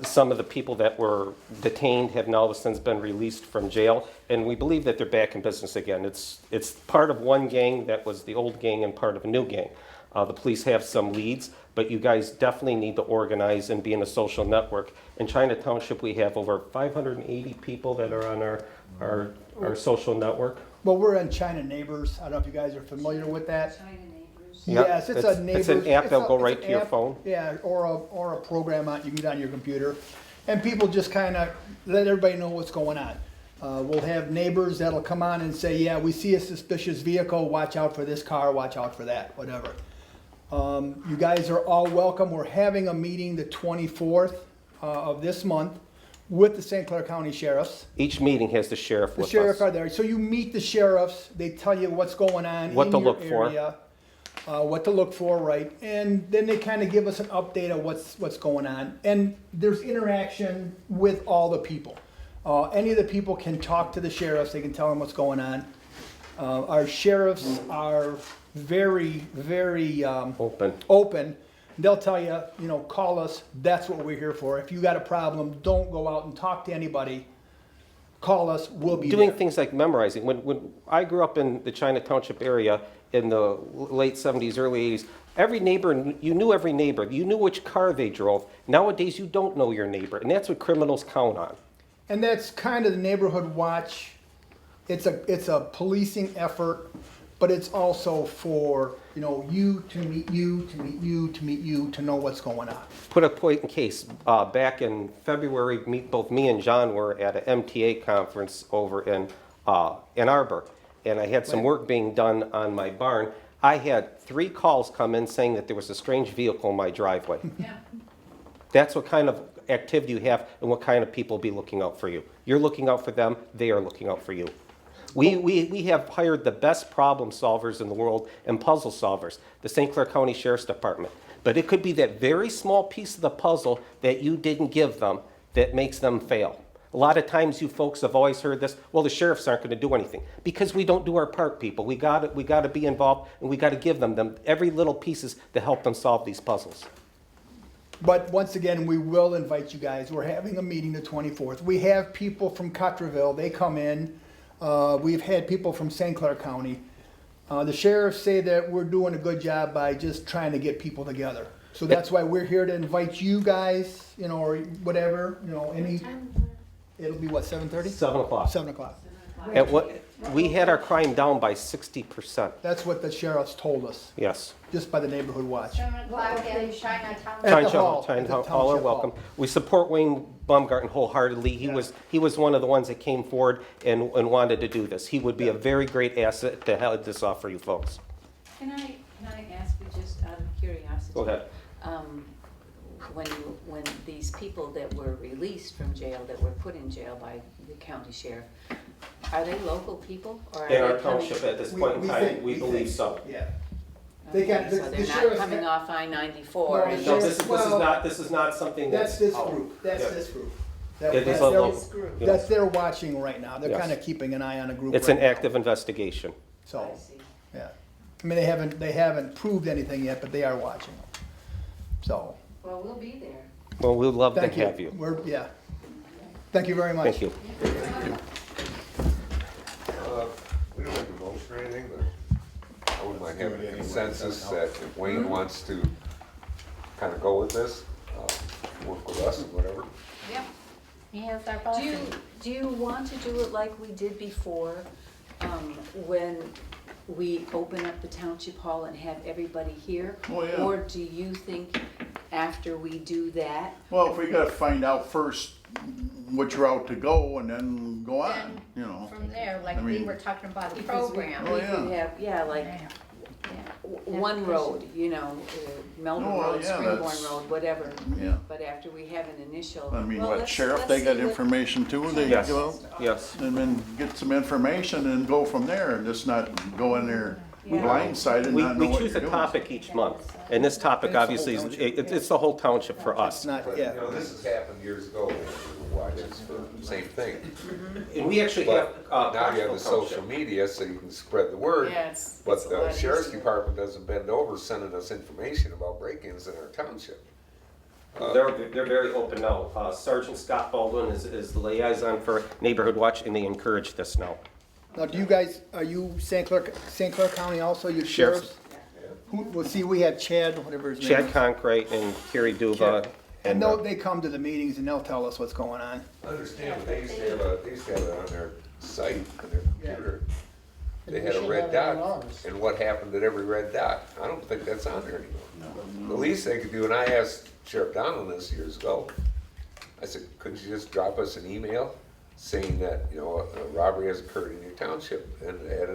Some of the people that were detained have now since been released from jail, and we believe that they're back in business again. It's part of one gang that was the old gang and part of a new gang. The police have some leads, but you guys definitely need to organize and be in a social network. In China Township, we have over 580 people that are on our social network. Well, we're on China Neighbors. I don't know if you guys are familiar with that. China Neighbors. Yes, it's a neighbors. It's an app that'll go right it's to an your app, phone. Yeah, or a program you can get on your computer. And people just kind of let everybody know what's going on. We'll have neighbors that'll come on and say, yeah, we see a suspicious vehicle, watch out for this car, watch out for that, whatever. You guys are all welcome. We're having a meeting the 24th of this month with the St. Clair County Sheriffs. Each meeting has the sheriff with us. The sheriff are there. So you meet the sheriffs, they tell you what's going on What in to your look for. area, what to look for, right? And then they kind of give us an update of what's going on. And there's interaction with all the people. Any of the people can talk to the sheriffs, they can tell them what's going on. Our sheriffs are very, very open. They'll tell you, call us, that's what we're here for. If you got a problem, don't go out and talk to anybody. Call us, we'll be Doing there. things like memorizing. When I grew up in the China Township area in the late 70s, early 80s, every neighbor, you knew every neighbor. You knew which car they drove. Nowadays, you don't know your neighbor, and that's what criminals count on. And that's kind of the neighborhood watch. It's a policing effort, but it's also for, you to meet you, to meet you, to meet you, to know what's going on. Put a point in case. Back in February, both me and John were at an MTA conference over in Ann Arbor, and I had some work being done on my barn. I had 3 calls come in saying that there was a strange vehicle in my driveway. Yeah. That's what kind of activity you have and what kind of people be looking out for you. You're looking out for them, they are looking out for you. We have hired the best problem solvers in the world and puzzle solvers, the St. Clair County Sheriff's Department. But it could be that very small piece of the puzzle that you didn't give them that makes them fail. A lot of times you folks have always heard this, well, the sheriffs aren't going to do anything. Because we don't do our part, people. We got to be involved, and we got to give them every little pieces to help them solve these puzzles. But once again, we will invite you guys. We're having a meeting the 24th. We have people from Cotterville, they come in. We've had people from St. Clair County. The sheriffs say that we're doing a good job by just trying to get people together. So that's why we're here to invite you guys, or whatever, it'll be what, 7:30? 7 o'clock. 7 o'clock. And we had our crime down by 60%. That's what the sheriffs told us, Yes. just by the neighborhood watch. 7 o'clock in Chinatown. At the hall, China at the Hall are Township welcome. Hall. We support Wayne Baumgarten wholeheartedly. He was one of the ones that came forward and wanted to do this. He would be a very great asset to head this off for you folks. Can I ask you just out of curiosity? Go ahead. When these people that were released from jail, that were put in jail by the county sheriff, are they local people or are In our they coming? township at this point in time, we believe so. Yeah. Okay, got- so the they're not sheriff's coming got- off I-94 No, and No, Well, this is not something That's that's. this group, that's Yeah. this group. It is a local. That's they're watching right now. They're Yes. kind of keeping an eye on a group. It's right an now. active investigation. So, I see. yeah. I mean, they haven't proved anything yet, but they are watching. So, Well, we'll be there. Well, we'd love to thank you. have you. Yeah. Thank you very much. Thank you. We don't have a motion or anything, but I wouldn't mind having a consensus that if Wayne wants to kind of go with this, work with us and whatever. Yep. He has our blessing. Do you want to do it like we did before, when we open up the township hall and have everybody here? Oh, yeah. Or do you think after we do that? Well, if we gotta find out first which route to go and then go on, Then from there, like I we mean- were talking about a Because program. We could have, like, one road, Melbourne Oh, Road, yeah, Springborn that's- Road, whatever. Yeah. But after we have an initial. I mean, well, what, let's- sheriff, let's they got see what- information too, they Yes. go out? Yes. And then get some information and go from there, and just not go in there blindsided and We, not know we what choose you're a doing. topic each month, and this topic obviously is, it's the whole township for us. It's not, But, yeah. you know, this has happened years ago, why it's for the same thing. And we actually have, But now you have the Casco social Township. media, so you can spread the word. Yeah, it's But a the lot sheriff's easier. department doesn't bend over sending us information about break-ins in our township. They're very open now. Sergeant Scott Baldwin is the liaison for Neighborhood Watch, and they encourage this now. Now, do you guys, are you St. Clair County also, you Sheriff's. sheriffs? Well, see, we have Chad, whatever his name Chad is. Concrete and Kerry Duva. And they come to the meetings and they'll tell us what's going on. I understand, but they used to have it on their site, on their computer. They had a red dot, and what happened at every red dot? I don't think that's on there anymore. The least they could do, and I asked Sheriff Donald this years ago, I said, couldn't you just drop us an email saying that, you know, a robbery has occurred in your township and add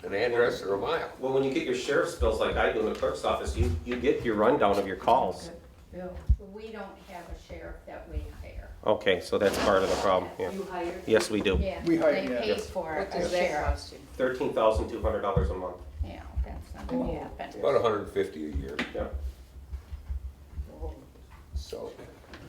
an address or a mile? Well, when you get your sheriff's bills like I do in the clerk's office, you get your rundown of your calls. We don't have a sheriff that we hire. Okay, so that's part of the problem, yeah. You hired? Yes, we do. Yeah, We hire- they yeah. pay for What a does that sheriff. cost you? $13,200 a month. Yeah, that's not gonna happen. About 150 a year, Yeah. so.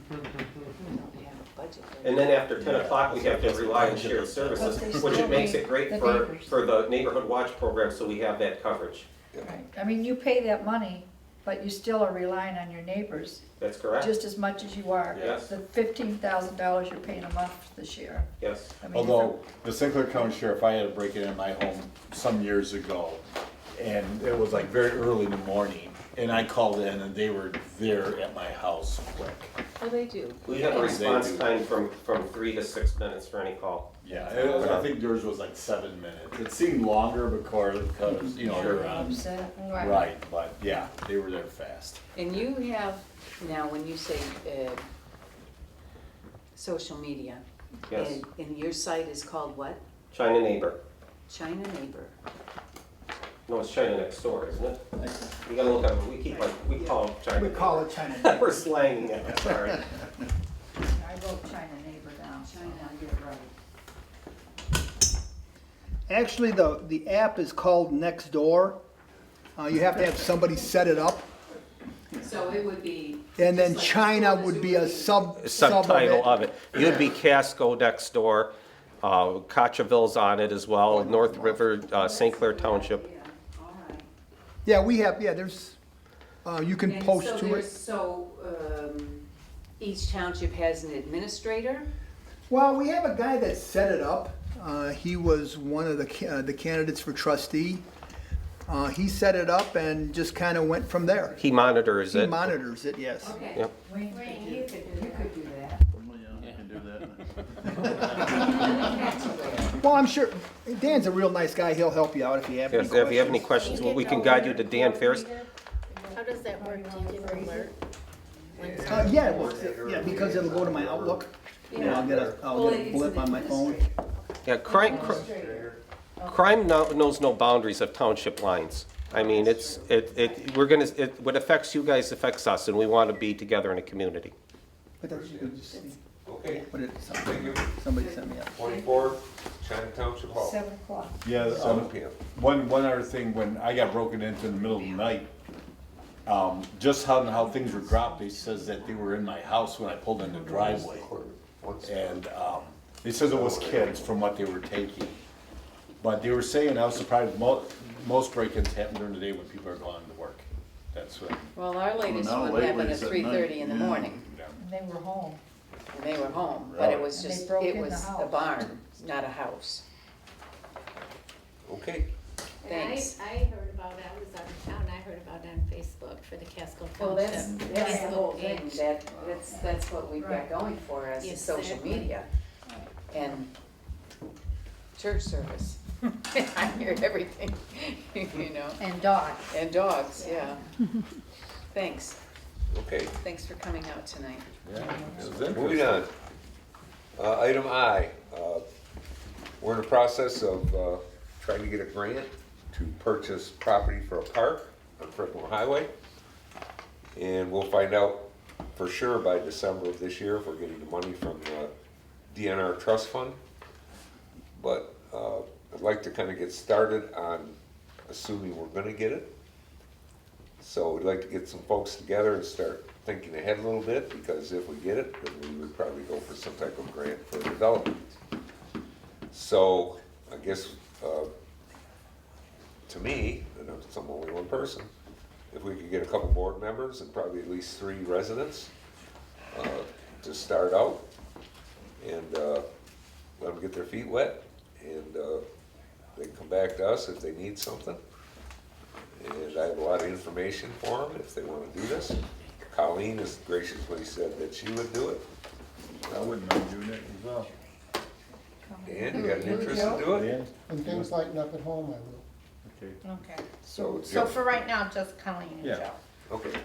We don't have a budget. And then after 10 o'clock, we have to rely on shared services, which it makes it great for the Neighborhood Watch program, so we have that coverage. Right. I mean, you pay that money, but you still are relying on your neighbors That's correct? just as much as you are. Yes. The $15,000 you're paying a month for the sheriff. Yes. I mean, Although, the St. Clair County Sheriff, I had to break it in my home some years ago, and it was like very early in the morning, and I called in and they were there at my house quick. Oh, they do. We have a They response do. time from 3 to 6 minutes for any call. Yeah, I think yours was like 7 minutes. It seemed longer because, you know, they're on, upset. right, but yeah, they were there fast. And you have, now, when you say, social media. Yes. And your site is called what? China Neighbor. China Neighbor. No, it's China Next Door, isn't it? You gotta look at it, we call it China. We call it China. We're slanging it, I'm sorry. I wrote China neighbor down. China, you're right. Actually, the app is called Nextdoor. You have to have somebody set it up. So it would be. And then just like China stores, would it be a sub Subtitle of it. You'd be Casco Next Door, Cotraville's on it as well, North River, St. Clair Township. Yeah, all right. Yeah, we have, yeah, there's, you can And post so to there's- it. So, each township has an administrator? Well, we have a guy that set it up. He was one of the candidates for trustee. He set it up and just kind of went from there. He monitors He it. monitors it, yes. Okay. Yep. Wayne, you could do that. You can do that. Well, I'm sure, Dan's a real nice guy. He'll help you out if you have any Yes, if you have any questions. questions, we can guide you to Dan Ferris. How does that work? Do you get an alert? Yeah, it works. Yeah, because it'll go to my Outlook. And I'll get a blip on my phone. Yeah, crime knows no boundaries of township lines. I mean, what affects you guys affects us, and we want to be together in a community. But that's, you can just see. Okay, What did thank you. somebody sent me up. 24 China Township Hall, 7 o'clock. Yeah, 7 p.m. one other thing, when I got broken into in the middle of the night, just how things were dropped, they says that they were in my house when I pulled in the driveway. And, they says it was kids from what they were taking. But they were saying, I was surprised, most break-ins happen during the day when people are going to work. That's what, Well, our latest now one lately happened at it's at 3:30 in the night, yeah. morning, And they were home. and they were home, but it was And they just, broke it in the was a house. barn, not a house. Okay, Thanks. I heard about it, I was out of town, I heard about it on Facebook for the Casco Well, that's Township. the whole Facebook thing, page. that's what we've got going for us, is social Exactly. media. And church service. I hear everything, you know, And dogs. and dogs, yeah. Thanks, okay. thanks for coming out tonight. Moving on. Item I, we're in the process of trying to get a grant to purchase property for a park on Fredmore Highway. And we'll find out for sure by December of this year if we're getting the money from the DNR Trust Fund. But I'd like to kind of get started on assuming we're gonna get it. So we'd like to get some folks together and start thinking ahead a little bit, because if we get it, then we would probably go for some type of grant for development. So I guess, to me, and I'm only one person, if we could get a couple board members and probably at least 3 residents to start out and let them get their feet wet, and they can come back to us if they need something. And I have a lot of information for them if they want to do this. Colleen has graciously said that she would do it. I wouldn't mind doing it as well. Dan, you got an interest in doing it? When things lighten up at home, I will. Okay. Okay. So, So for right now, just Colleen and Yeah. Joe. okay.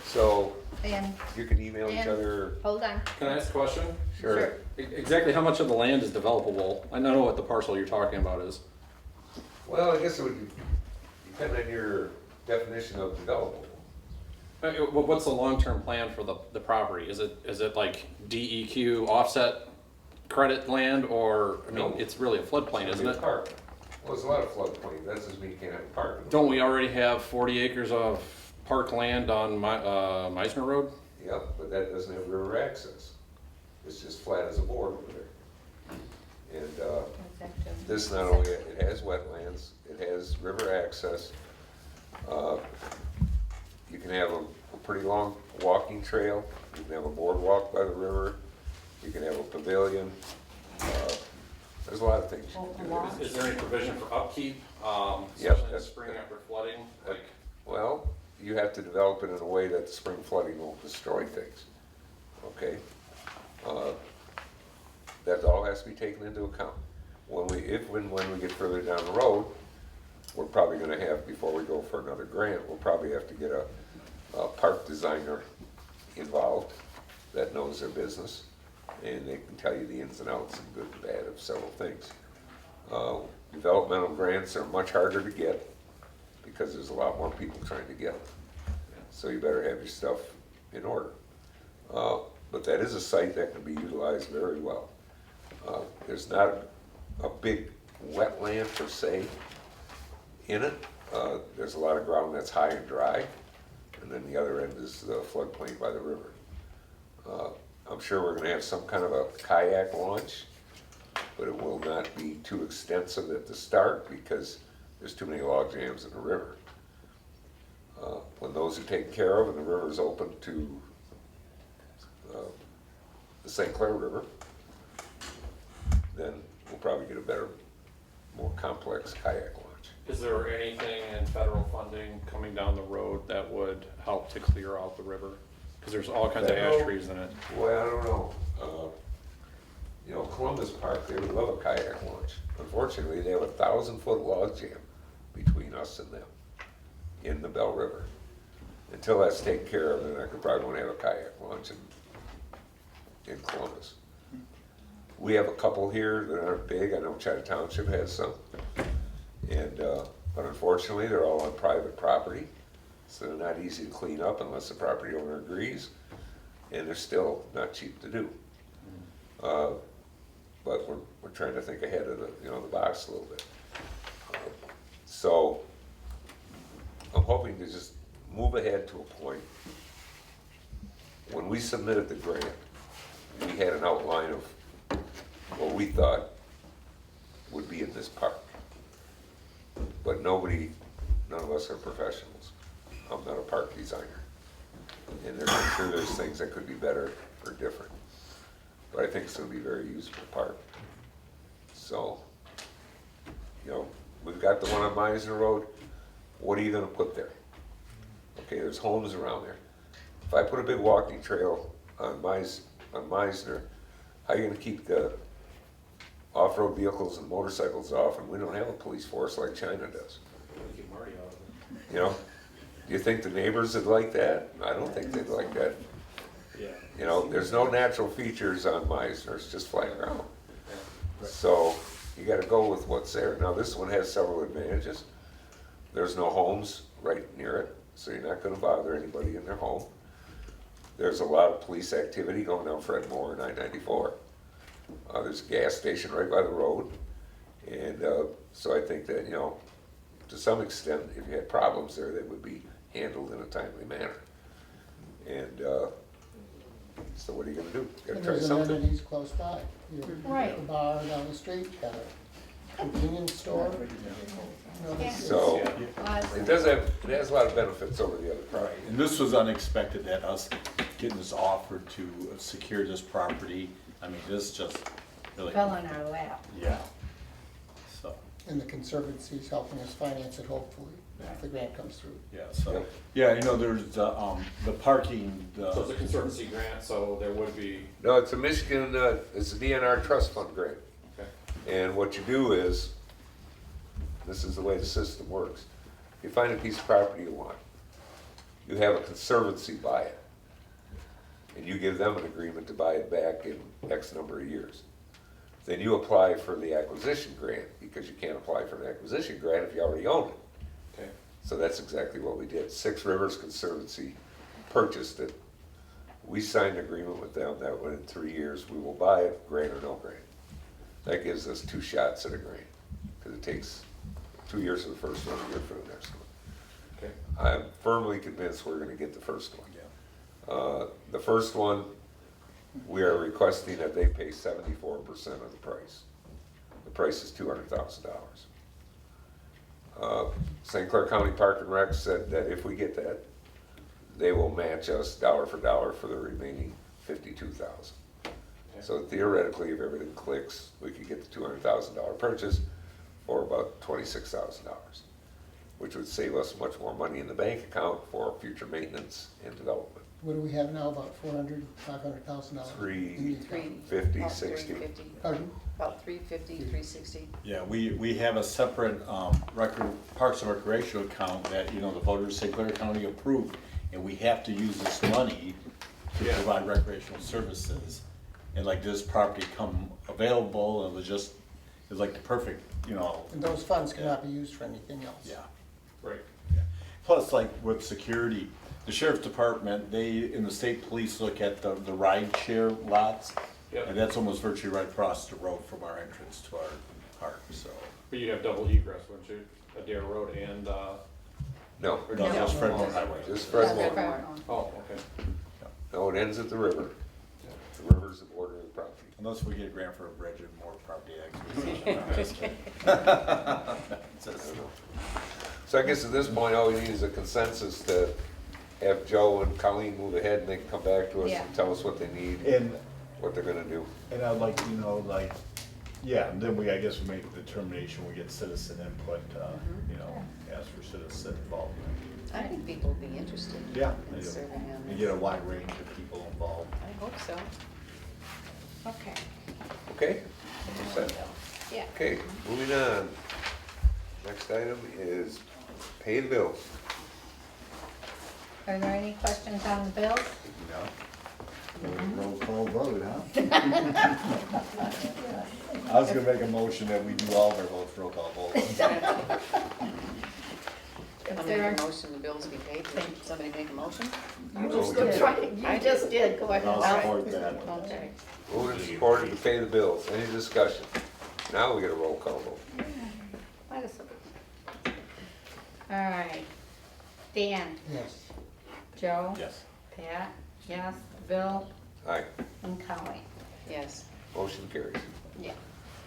So And, you can email each and- other. hold on. Can I ask a question? Sure. Exactly how much of the land is developable? I don't know what the parcel you're talking about is. Well, I guess it would depend on your definition of developable. What's the long-term plan for the property? Is it like DEQ offset credit land, or, I mean, No. it's really a floodplain, isn't it? Park. Well, there's a lot of floodplain, that doesn't mean you can't have a park. Don't we already have 40 acres of park land on Meisner Road? Yep, but that doesn't have river access. It's just flat as a board over there. And this not only, it has wetlands, it has river access. You can have a pretty long walking trail, you can have a boardwalk by the river, you can have a pavilion. There's a lot of things you can do. Is there any provision for upkeep, Yep, especially in the that's- spring after flooding? Like, Well, you have to develop it in a way that the spring flooding won't destroy things, okay? That all has to be taken into account. When we get further down the road, we're probably gonna have, before we go for another grant, we'll probably have to get a park designer involved that knows their business, and they can tell you the ins and outs and good and bad of several things. Developmental grants are much harder to get, because there's a lot more people trying to get them. So you better have your stuff in order. But that is a site that can be utilized very well. There's not a big wetland per se in it. There's a lot of ground that's high and dry, and then the other end is the floodplain by the river. I'm sure we're gonna have some kind of a kayak launch, but it will not be too extensive at the start because there's too many log jams in the river. When those are taken care of and the river's open to the St. Clair River, then we'll probably get a better, more complex kayak launch. is there anything in federal funding coming down the road that would help to clear out the river? Because there's all kinds of ash trees in it. Well, I don't know. Columbus Park, they would love a kayak launch. Unfortunately, they have a 1,000-foot log jam between us and them in the Bell River. Until that's taken care of, then I could probably want to have a kayak launch in Columbus. We have a couple here that aren't big. I know Untitled Township has some. And, but unfortunately, they're all on private property, so they're not easy to clean up unless the property owner agrees, and they're still not cheap to do. But we're trying to think ahead of the box a little bit. So I'm hoping to just move ahead to a point. When we submitted the grant, we had an outline of what we thought would be in this park. But none of us are professionals. I'm not a park designer. And I'm sure there's things that could be better or different. But I think it's gonna be a very usable park. So, we've got the one on Meisner Road. What are you gonna put there? Okay, there's homes around there. If I put a big walking trail on Meisner, how are you gonna keep the off-road vehicles and motorcycles off, and we don't have a police force like China does? Keep Marty out of it. Do you think the neighbors would like that? I don't think they'd like that. Yeah. There's no natural features on Meisner, it's just flat ground. So you gotta go with what's there. Now, this one has several advantages. There's no homes right near it, so you're not gonna bother anybody in their home. There's a lot of police activity going down Fred Moore and I-94. There's a gas station right by the road, And so I think that, to some extent, if you had problems there, they would be handled in a timely manner. And so what are you gonna do? You gotta And try there's something. amenities close by. You know, Right. The bar down the street, got a convenience store. You know, this is- So it has a lot of benefits over the other property. And this was unexpected, that us getting this offer to secure this property. I mean, this just really, Fell in our lap. yeah. So, And the Conservancy's helping us finance it, hopefully, if the grant comes through. yeah, so, yeah, there's the parking, So it's a conservancy grant, so there would be, No, it's a Michigan, it's a DNR trust fund grant. okay. And what you do is, this is the way the system works. You find a piece of property you want. You have a conservancy buy it. And you give them an agreement to buy it back in X number of years. Then you apply for the acquisition grant, because you can't apply for an acquisition grant if you already own it. Okay. So that's exactly what we did. Six Rivers Conservancy purchased it. We signed an agreement with them that in 3 years, we will buy it, grant or no grant. That gives us 2 shots at a grant, because it takes 2 years for the first one, a year for the next one. Okay. I'm firmly convinced we're gonna get the first one. The first one, we are requesting that they pay 74% of the price. The price is $200,000. St. Clair County Park and Rec said that if we get that, they will match us dollar for dollar for the remaining 52,000. So theoretically, if everything clicks, we could get the $200,000 purchase for about $26,000, which would save us much more money in the bank account for future maintenance and development. What do we have now, about $500,000? 350, 60. Pardon? About 350, 360. yeah, we have a separate Parks and Recreation account that, the voters of St. Clair County approved, and we have to use this money to provide recreational services. And like this property come available, it was like the perfect, And those funds cannot be used for anything else. yeah. Right. Plus, like with security, the sheriff's department, they, in the state police, look at the ride share lots. Yep. And that's almost virtually right across the road from our entrance to our park, so. But you have double egress, wouldn't you? Adair Road and, No, or No, just Fredmore Highway. just Yeah, Fresno. Fred. Oh, okay. No, it ends at the river. The river's the border of the property. Unless we get a grant for a bridge and more property acquisition. So I guess at this point, all we need is a consensus to have Joe and Colleen move ahead and they can come back to us Yeah. and tell us what they need, And, what they're gonna do. and I'd like, yeah, and then I guess we make the determination, we get citizen input, ask for citizen involvement. I think people will be interested Yeah. in serving on You this. get a wide range of people involved. I hope so. Okay. Okay? What's that? Yeah. Okay, moving on. Next item is pay the bills. Are there any questions on the bills? Roll call vote, huh? I was gonna make a motion that we do all of our votes, roll call vote. I'm If making there a motion the bills be paid. Did somebody make a motion? You just just did. did, you just did, go ahead. I'll support that. Okay. Moved and supported to pay the bills. Any discussion? Now we get a roll call vote. Wait a second. All right. Dan, Yes. Joe? Yes. Pat, yes, Bill, Aye, and Colleen. Yes. motion carries. Yeah.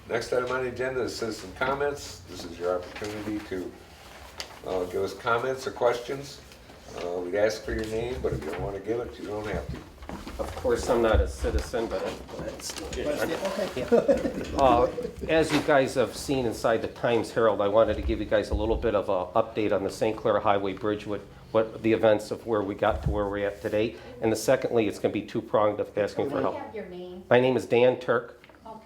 Next item on the agenda is citizen comments. This is your opportunity to give us comments or questions. We'd ask for your name, but if you don't want to give it, you don't have to. Of course, I'm not a citizen, but as you guys have seen inside the Times Herald, I wanted to give you guys a little bit of an update on the St. Clair Highway Bridge, what the events of where we got to where we're at today. And secondly, it's going to be two-pronged of asking for Can we help. have your name? My name is Dan Turk. Okay.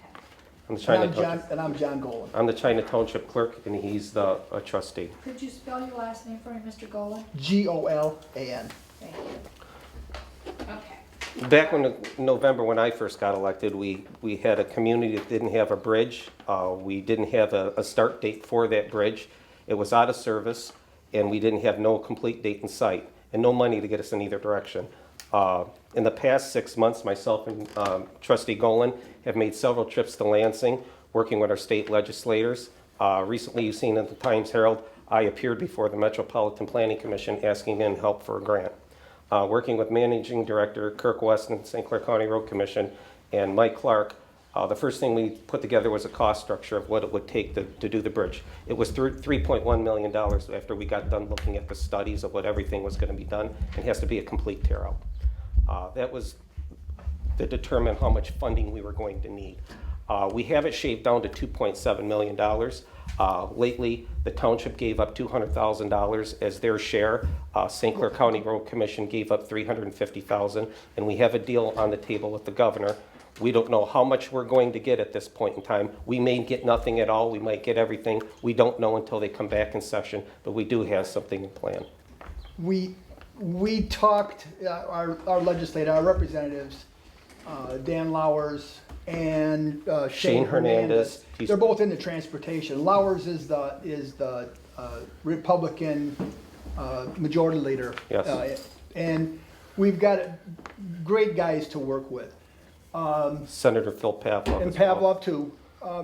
I'm the China And I'm John Golan. I'm the China Township Clerk, and he's the trustee. Could you spell your last name for me, Mr. Golan? Golan. Thank you. Okay. Back in November, when I first got elected, we had a community that didn't have a bridge. We didn't have a start date for that bridge. It was out of service, and we didn't have no complete date in sight, and no money to get us in either direction. In the past 6 months, myself and Trustee Golan have made several trips to Lansing. working with our state legislators. Recently, you've seen in the Times Herald, I appeared before the Metropolitan Planning Commission asking them help for a grant. Working with Managing Director Kirk Weston, St. Clair County Road Commission, and Mike Clark, the first thing we put together was a cost structure of what it would take to do the bridge. It was $3.1 million after we got done looking at the studies of what everything was going to be done. It has to be a complete tear out. That was to determine how much funding we were going to need. We have it shaved down to $2.7 million. Lately, the township gave up $200,000 as their share. St. Clair County Road Commission gave up $350,000, and we have a deal on the table with the governor. We don't know how much we're going to get at this point in time. We may get nothing at all. We might get everything. We don't know until they come back in session, but we do have something in plan. We talked, our legislator, our representatives, Dan Lowers and Shane Hernandez. They're both in the transportation. Lowers is the Republican majority leader. Yes. And we've got great guys to work with. Senator Phil Pavlov. And Pavlov too.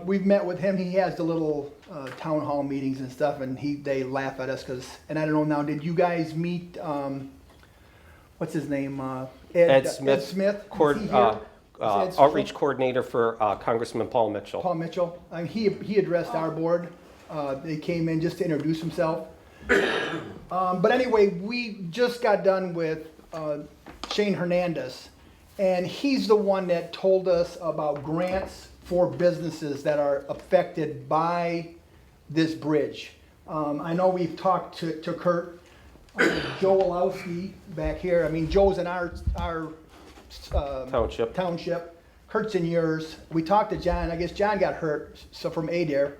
We've met with him. He has the little town hall meetings and stuff, and they laugh at us because. And I don't know now. Did you guys meet? What's his name? Ed Smith. Ed Smith. Outreach coordinator for Congressman Paul Mitchell. Paul Mitchell. He addressed our board. They came in just to introduce himself. But anyway, we just got done with Shane Hernandez. And he's the one that told us about grants for businesses that are affected by this bridge. I know we've talked to Kurt, Joe Olowski back here. I mean, Joe's in our township. Kurt's in yours. We talked to John. I guess John got hurt, so from Adair.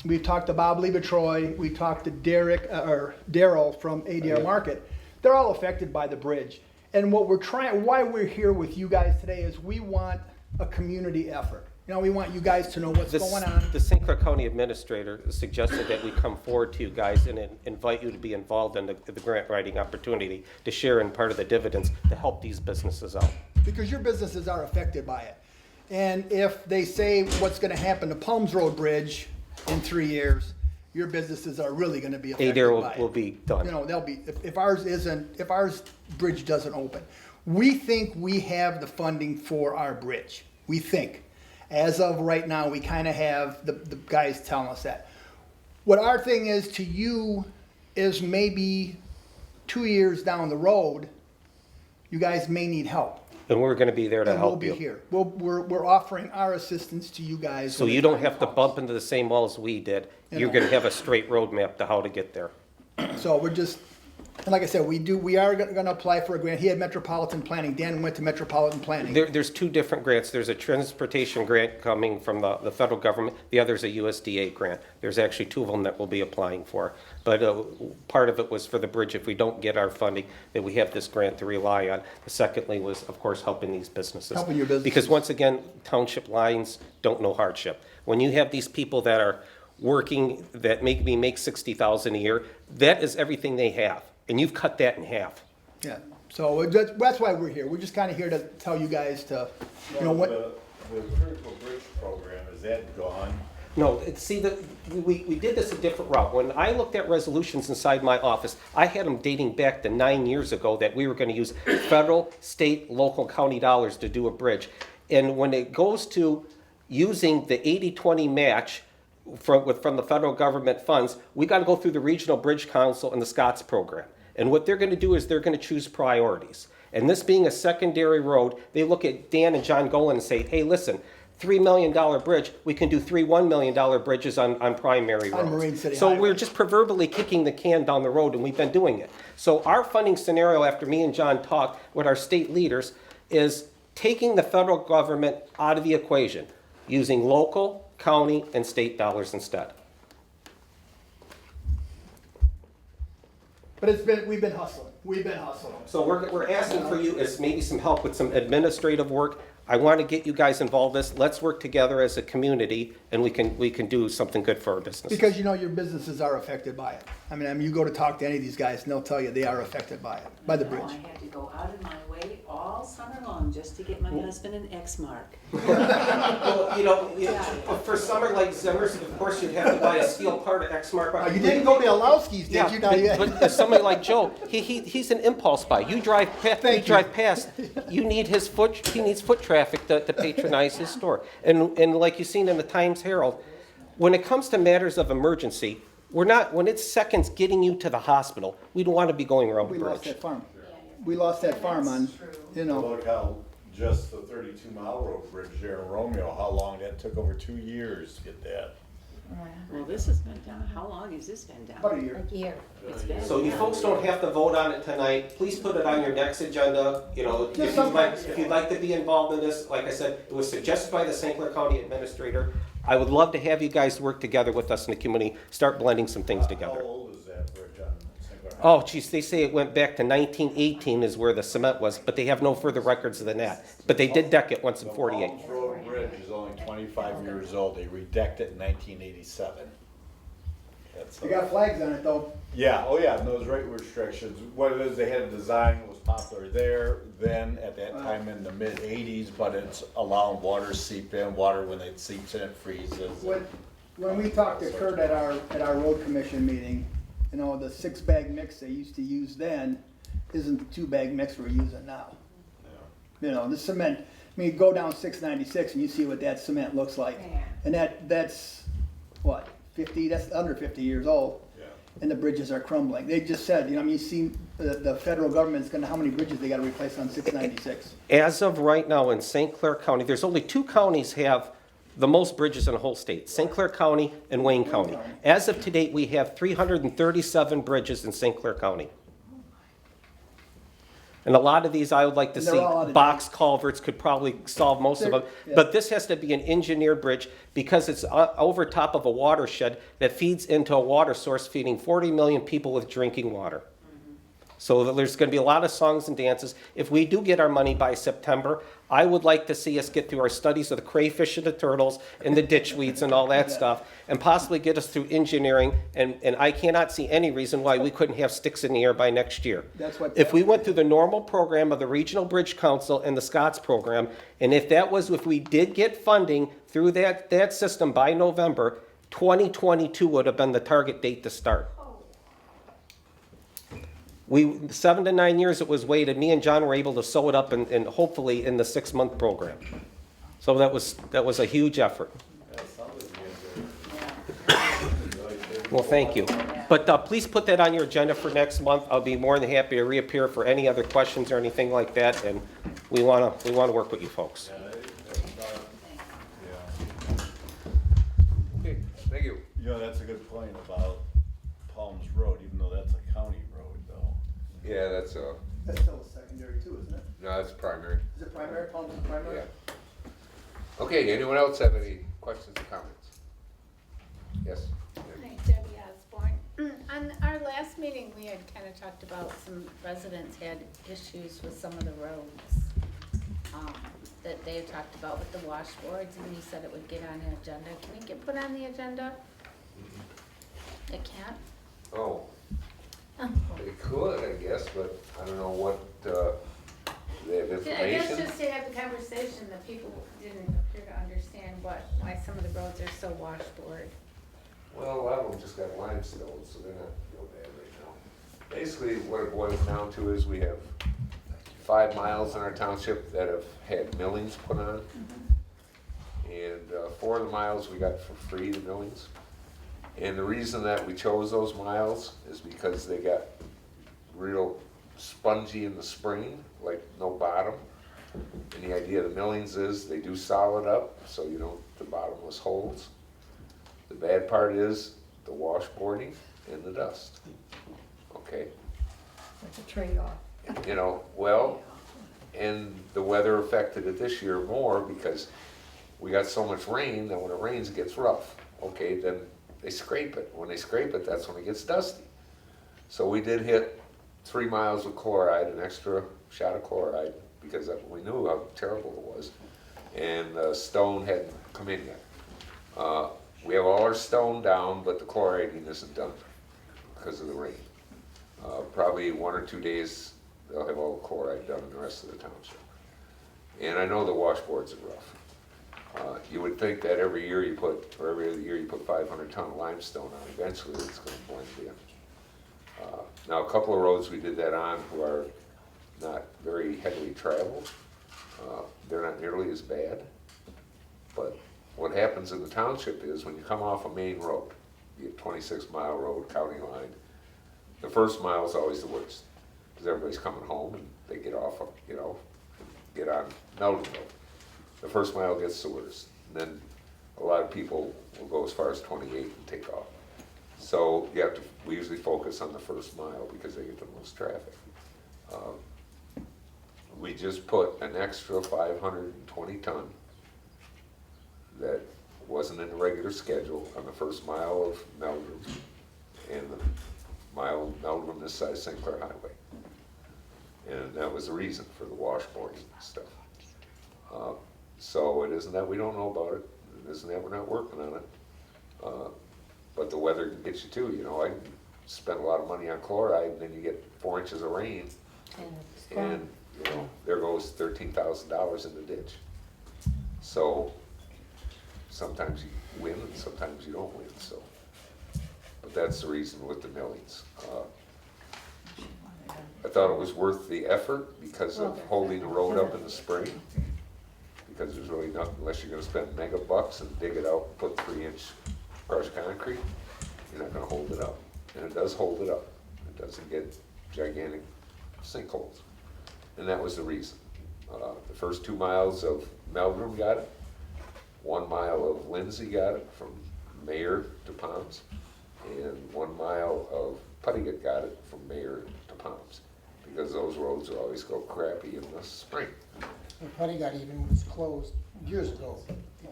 We've talked to Bob Liebetroy. We talked to Daryl from Adair Market. They're all affected by the bridge. And what why we're here with you guys today is we want a community effort. You know, we want you guys to know what's going on. The St. Clair County Administrator suggested that we come forward to you guys and invite you to be involved in the grant writing opportunity to share in part of the dividends to help these businesses out. Because your businesses are affected by it. And if they say what's going to happen to Palms Road Bridge in 3 years, your businesses are really going to be affected Adair by it. will be done. You know, they'll be, if ours bridge doesn't open. We think we have the funding for our bridge. We think. As of right now, we kind of have the guys telling us that. What our thing is to you is maybe 2 years down the road, you guys may need help. And we're going to be there to help you. We'll be here. We're offering our assistance to you guys. So you don't have to bump into the same walls we did. You're going to have a straight roadmap to how to get there. So we're just, and like I said, we are going to apply for a grant. He had Metropolitan Planning. Dan went to Metropolitan Planning. There's two different grants. There's a transportation grant coming from the federal government. The other's a USDA grant. There's actually two of them that we'll be applying for. But part of it was for the bridge. If we don't get our funding, that we have this grant to rely on. The secondly was, of course, helping these businesses. Helping your businesses. Because once again, township lines don't know hardship. When you have these people that are working that make $60,000 a year, that is everything they have. And you've cut that in half. Yeah, so that's why we're here. We're just kind of here to tell you guys to, you know, what. The critical bridge program, is that gone? No, see, we did this a different route. When I looked at resolutions inside my office, I had them dating back to 9 years ago that we were going to use federal, state, local, county dollars to do a bridge. And when it goes to using the 80-20 match from the federal government funds, we got to go through the Regional Bridge Council and the Scots program. And what they're going to do is they're going to choose priorities. And this being a secondary road, they look at Dan and John Golan and say, hey, listen, $3 million bridge, we can do three $1 million bridges on primary roads. On Marine City so Highway. We're just proverbially kicking the can down the road, and we've been doing it. So our funding scenario, after me and John talked with our state leaders, is taking the federal government out of the equation, using local, county, and state dollars instead. But we've been hustling. So we're asking for you is maybe some help with some administrative work. I want to get you guys involved in this. Let's work together as a community, and we can do something good for our business. Because you know your businesses are affected by it. I mean, you go to talk to any of these guys, and they'll tell you they are affected by it, by the bridge. I had to go out of my way all summer long just to get my husband an X mark. Well, for summer like Zimmer's, of course, you'd have to buy a steel part of X-Mark. You didn't go to Alowski's, did you? Not yet. But somebody like Joe, he's an impulse buy. You drive past, he needs foot traffic to patronize his store. And like you've seen in the Times Herald, when it comes to matters of emergency, when it's seconds getting you to the hospital, we don't want to be going around the We bridge. lost that farm. We lost that farm on, Look how just the 32-mile road bridge there in Romeo, how long that took, over 2 years to get that. Well, this has been down, how long has this been down? about a year. A year. It's been. So you folks don't have to vote on it tonight. Please put it on your next agenda. If you'd like to be involved in this, like I said, it was suggested by the St. Clair County Administrator. I would love to have you guys work together with us in the community, start blending some things How together. old is that bridge on St. Clair? Oh, geez, they say it went back to 1918 is where the cement was, but they have no further records than that. But they did deck it once in The 48. Palms Road Bridge is only 25 years old. They redecked it in 1987. That's They got flags on it though. Yeah, oh yeah, and those rate restrictions, what it is, they had a design that was popular there, then at that time in the mid-80s, but it's allowing water to seep in, water when it seeps in, it freezes. When we talked to Kurt at our road commission meeting, the 6-bag mix they used to use then isn't the 2-bag mix we're using now. The cement, go down 696 and you see what that cement looks like. And that's what, 50, that's under 50 years old. Yeah. And the bridges are crumbling. They just said, you see the federal government's gonna, how many bridges they gotta replace on 696? As of right now in St. Clair County, there's only 2 counties have the most bridges in the whole state, St. Clair County and Wayne County. As of today, we have 337 bridges in St. Clair County. And a lot of these, I would like to And they're see, all out of box culverts could probably solve most of them. Yeah. But this has to be an engineered bridge because it's over top of a watershed that feeds into a water source feeding 40 million people with drinking water. So there's going to be a lot of songs and dances. If we do get our money by September, I would like to see us get through our studies of the crayfish and the turtles and the ditchweeds and all that stuff, and possibly get us through engineering. And I cannot see any reason why we couldn't have sticks in the air by next year. If we went through the normal program of the Regional Bridge Council and the Scots program, and if we did get funding through that system by November, 2022 would have been the target date to start. 7 to 9 years it was waited. Me and John were able to sew it up and hopefully in the 6-month program. So that was a huge effort. Well, thank you. But please put that on your agenda for next month. I'll be more than happy to reappear for any other questions or anything like that. And we want to work with you folks. Okay, thank you. That's a good point about Palms Road, even though that's a county road though. Yeah, that's still a secondary too, isn't it? no, that's primary. Is it primary? Palms is primary? Yeah. Okay, anyone else have any questions or comments? Yes? Hi, Debbie Osborne. On our last meeting, we had kind of talked about some residents had issues with some of the roads that they had talked about with the washboards, and you said it would get on the agenda. Can it get put on the agenda? It can't? Oh, it could, I guess, but I don't know what, they have I guess information. just to have the conversation, that people didn't appear to understand why some of the roads are so washboard. Well, a lot of them just got limestone, so they're not real bad right now. Basically, what it boils down to is we have 5 miles in our township that have had millings put on. And 4 of the miles we got for free, the millings. And the reason that we chose those miles is because they got real spongy in the spring, like no bottom. And the idea of the millings is they do solid up, so you don't, the bottomless holes. The bad part is the washboarding and the dust. Okay? It's a trade-off. Well, and the weather affected it this year more because we got so much rain that when it rains it gets rough. Okay, then they scrape it. When they scrape it, that's when it gets dusty. So we did hit 3 miles with chloride, an extra shot of chloride, because we knew how terrible it was. And the stone hadn't come in yet. We have all our stone down, but the chloriding isn't done because of the rain. Probably 1 or 2 days they'll have all the chloride done in the rest of the township. And I know the washboards are rough. You would think that every year you put, or every other year you put 500 ton of limestone on, eventually it's gonna blend in. Now, a couple of roads we did that on who are not very heavily traveled, they're not nearly as bad. But what happens in the township is when you come off a main road, be it 26-mile road, county line, the first mile is always the worst, because everybody's coming home and they get off, you know, get on Meldon Road. The first mile gets the worst, and then a lot of people will go as far as 28 and take off. So you have to, we usually focus on the first mile because they get the most traffic. We just put an extra 520 ton that wasn't in the regular schedule on the first mile of Meldrum and the mile of Meldrum this side of St. Clair Highway. And that was the reason for the washboarding and stuff. So it isn't that we don't know about it, it isn't that we're not working on it, but the weather can get you too, you know. I spend a lot of money on chloride and then you get 4 inches of rain and, you know, there goes $13,000 in the ditch. So sometimes you win and sometimes you don't win, so. But that's the reason with the millings. I thought it was worth the effort because of holding the road up in the spring. Because there's really nothing, unless you're gonna spend mega bucks and dig it out, put 3-inch crushed concrete, you're not gonna hold it up. And it does hold it up. It doesn't get gigantic sinkholes. And that was the reason. The first 2 miles of Meldrum got it. 1 mile of Lindsay got it from Mayor to Palms. And 1 mile of Puttigat got it from Mayor to Palms. Because those roads always go crappy in the spring. And Putty got even was closed years ago.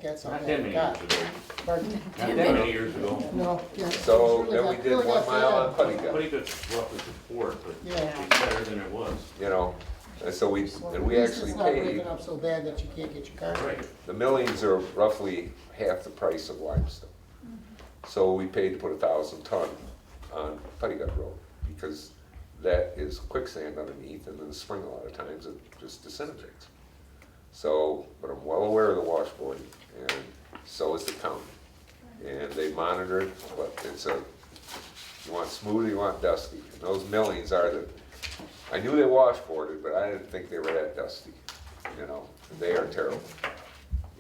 That's how Not bad that it many got. years ago. Pardon? Not that many years ago. No, yeah. So it then we really did 1 got mile bad. on Puttigat, But it's roughly support, but Yeah. it's better than it was. you know. And so we, So and at we least actually it's not breaking paid, up so bad that you can't get your car. Right. the millings are roughly half the price of limestone. So we paid to put 1,000 ton on Puttigat Road because that is quicksand underneath, and in the spring a lot of times it just disintegrates. So, but I'm well aware of the washboarding, and so is the county. And they monitor it, but it's a, you want smooth, you want dusty. And those millings are the, I knew they washboarded, but I didn't think they were that dusty, you know, they are terrible.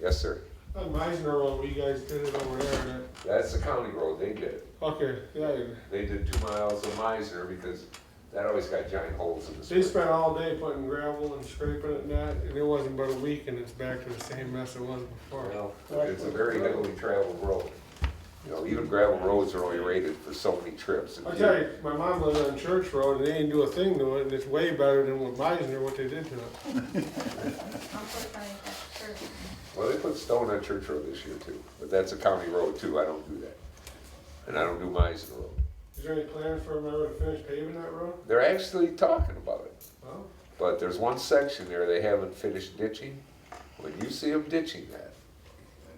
Yes, sir. On Meisner Road, we guys did it over there. That's the county road, they did it. Okay, yeah. They did 2 miles of Meisner because that always got giant holes in the They spring. spent all day putting gravel and scraping it and that, and it wasn't but a week and it's back to the same mess it was before. Well, it's a very heavily traveled road. You know, even gravel roads are only rated for so many trips. I tell you, my mom lives on Church Road and they didn't do a thing to it, and it's way better than with Meisner, what they did to it. Well, they put stone on Church Road this year too, but that's a county road too, I don't do that. And I don't do Meisner Road. Is there any plans for them ever to finish paving that road? They're actually talking about it, Well, but there's one section there they haven't finished ditching. When you see them ditching that,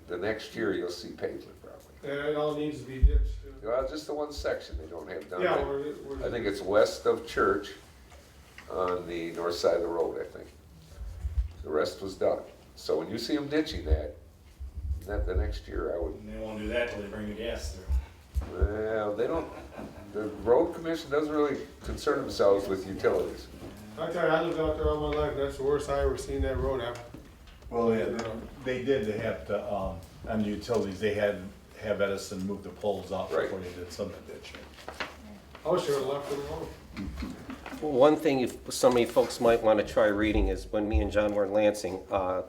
the next year you'll see pavement probably. yeah, it all needs to be ditched. Well, just the one section they don't have done. Yeah, I think it's west of Church on the north side of the road, I think. The rest was done. So when you see them ditching that the next year I would. And they won't do that till they bring the gas through. Well, they don't, the road commission doesn't really concern themselves with utilities. I tell you, I lived out there all my life, and that's the worst I ever seen that road happen. Well, yeah, they did have to, on the utilities, they had to have Edison move the poles off Right. before they did some of the ditching. I should have left it alone. One thing some of you folks might want to try reading is when me and John were in Lansing,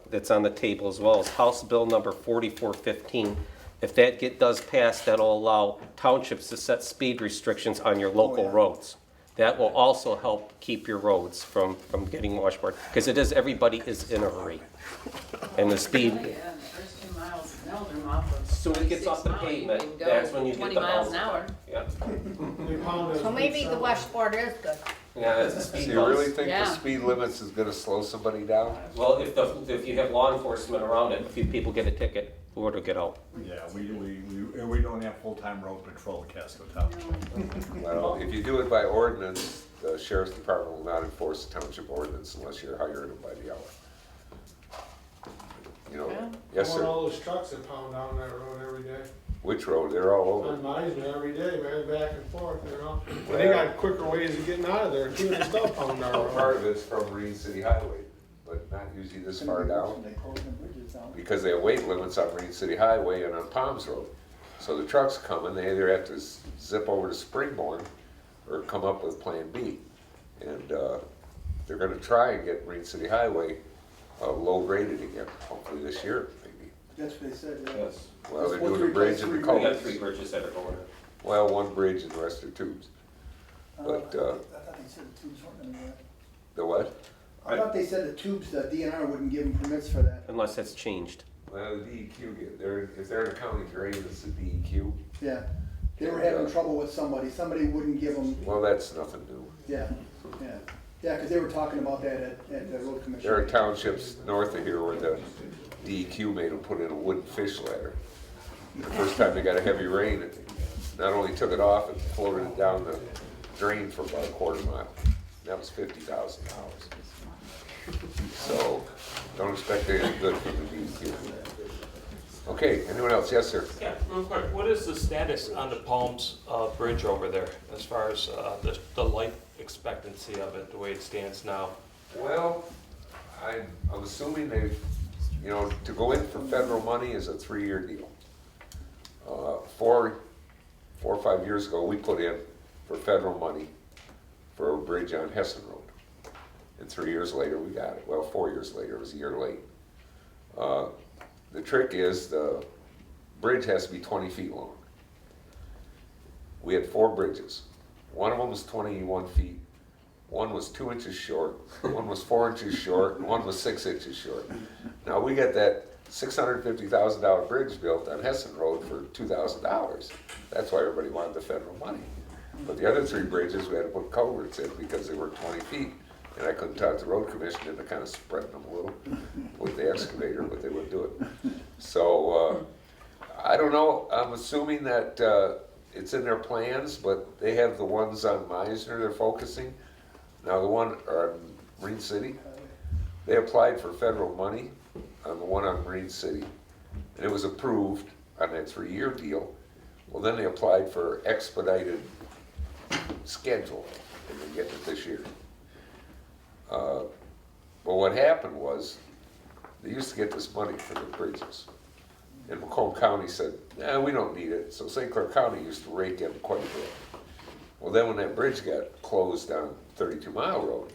that's on the table as well, is House Bill number 4415. If that does pass, that'll allow townships to set speed restrictions on your local roads. That will also help keep your roads from getting washboard, because it is, everybody is in a hurry. And the speed, The first 2 miles of Meldrum off of soon it gets off the 26 mile, pavement, you can go that's when you get 20 the miles an bumps. hour. Yeah, So maybe the washboard is good. yeah, it's a So speed you really bumps. think the Yeah. speed limits is gonna slow somebody down? Well, if you have law enforcement around it, a few people get a ticket, word will get out. Yeah, we And we don't have full-time road patrol at Casco Township. Well, if you do it by ordinance, the sheriff's department will not enforce the township ordinance unless you're hiring them by the hour. You know, Yeah. yes, I want sir. all those trucks that pound down that road every day. Which road? They're all On over. Meisner every day, man, back and forth, you know? And they got quicker ways of getting out of there too, and still pound our Well, road. part of it's from Marine City Highway, but not usually this far down, because they have weight limits on Marine City Highway and on Palms Road. So the trucks come and they either have to zip over to Springborn or come up with Plan B. And they're gonna try and get Marine City Highway low graded again, hopefully this year, maybe. That's what they said, yeah. Yes. Well, they're Supposed to doing a bridge replace and the three We got culverts. 3 bridges that are going in. Well, one bridge and the rest are tubes. But, I thought they said the tubes weren't gonna do that. the what? I thought they said the tubes, the DNR wouldn't give them permits for that. Unless that's changed. Well, the DEQ, if they're in a county drain, it's the DEQ. Yeah, they were having trouble with somebody wouldn't give them, Well, that's nothing new. yeah, yeah. Yeah, because they were talking about that at the road commission. There are townships north of here where the DEQ made them put in a wooden fish ladder. The first time they got a heavy rain, it not only took it off, it floated it down the drain for about a quarter mile. That was $50,000. So, don't expect anything good from the DEQ. Okay, anyone else? Yes, sir. Yeah, real quick, what is the status on the Palms Bridge over there as far as the life expectancy of it, the way it stands now? Well, I'm assuming they've, you know, to go in for federal money is a 3-year deal. 4 or 5 years ago, we put in for federal money for a bridge on Hessen Road. And 3 years later, we got it. Well, 4 years later, it was a year late. The trick is the bridge has to be 20 feet long. We had 4 bridges. One of them was 21 feet. One was 2 inches short, one was 4 inches short, and one was 6 inches short. Now, we got that $650,000 bridge built on Hessen Road for $2,000. That's why everybody wanted the federal money. But the other 3 bridges, we had to put culverts in because they were 20 feet. And I couldn't talk the road commission into kind of spreading them a little with the excavator, but they wouldn't do it. So, I don't know, I'm assuming that it's in their plans, but they have the ones on Meisner they're focusing. Now, the one on Marine City, they applied for federal money on the one on Marine City, and it was approved on that 3-year deal. Well, then they applied for expedited schedule, and they're getting it this year. But what happened was, they used to get this money for the bridges. And Macomb County said, nah, we don't need it. So St. Clair County used to rake in quite a bit. Well, then when that bridge got closed down 32 Mile Road,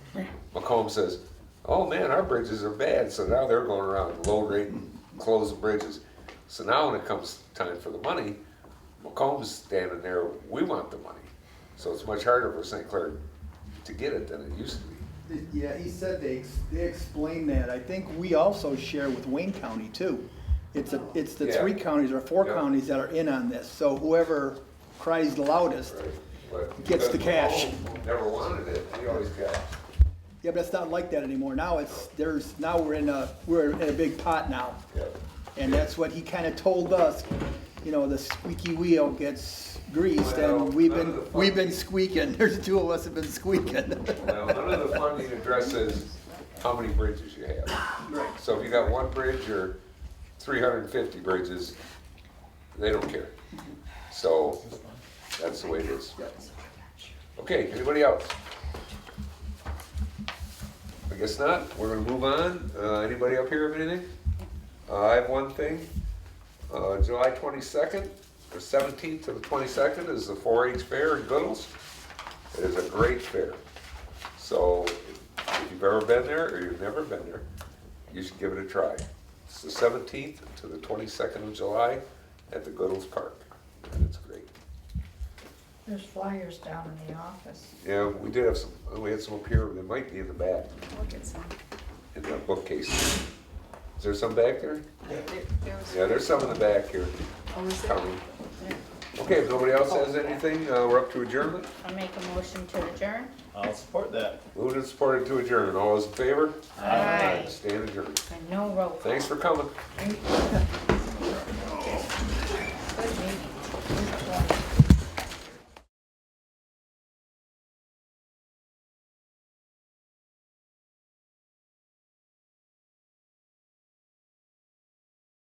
Macomb says, oh man, our bridges are bad. So now they're going around low rate and closing bridges. So now when it comes time for the money, Macomb's standing there, we want the money. So it's much harder for St. Clair to get it than it used to be. Yeah, he said they explained that. I think we also share with Wayne County too. It's the Yeah. 3 counties or 4 Yeah. counties that are in on this. So whoever cries the loudest But gets the because cash. Macomb never wanted it, we always got it. Yeah, but it's not like that anymore. Now we're in a big pot now. Yeah. And that's what he kind of told us, you know, the squeaky wheel gets greased Well, and we've none of the been squeaking. There's 2 of us have been squeaking. Well, none of the funding addresses how many bridges you have. Right. So if you got 1 bridge or 350 bridges, they don't care. So that's the way it is. Okay, anybody else? I guess not. We're gonna move on. Anybody up here have anything? I have one thing. July 22nd, the 17th to the 22nd is the 4-H fair in Goodles. It is a great fair. So if you've ever been there or you've never been there, you should give it a try. It's the 17th to the 22nd of July at the Goodles Park, and it's great. There's flyers down in the office. Yeah, we did have some, we had some up here, they might be in the back, We'll get some. in the bookcase. Is there some back there? There was. Yeah, there's some in the back here. Oh, is there? Counting. Yeah. Okay, if nobody else has anything, we're up to adjournment. I'll make a motion to adjourn. I'll support that. Moved and supported to adjourn. All those in favor? Aye. Stand adjourned. And no roll call. Thanks for coming. Thank you.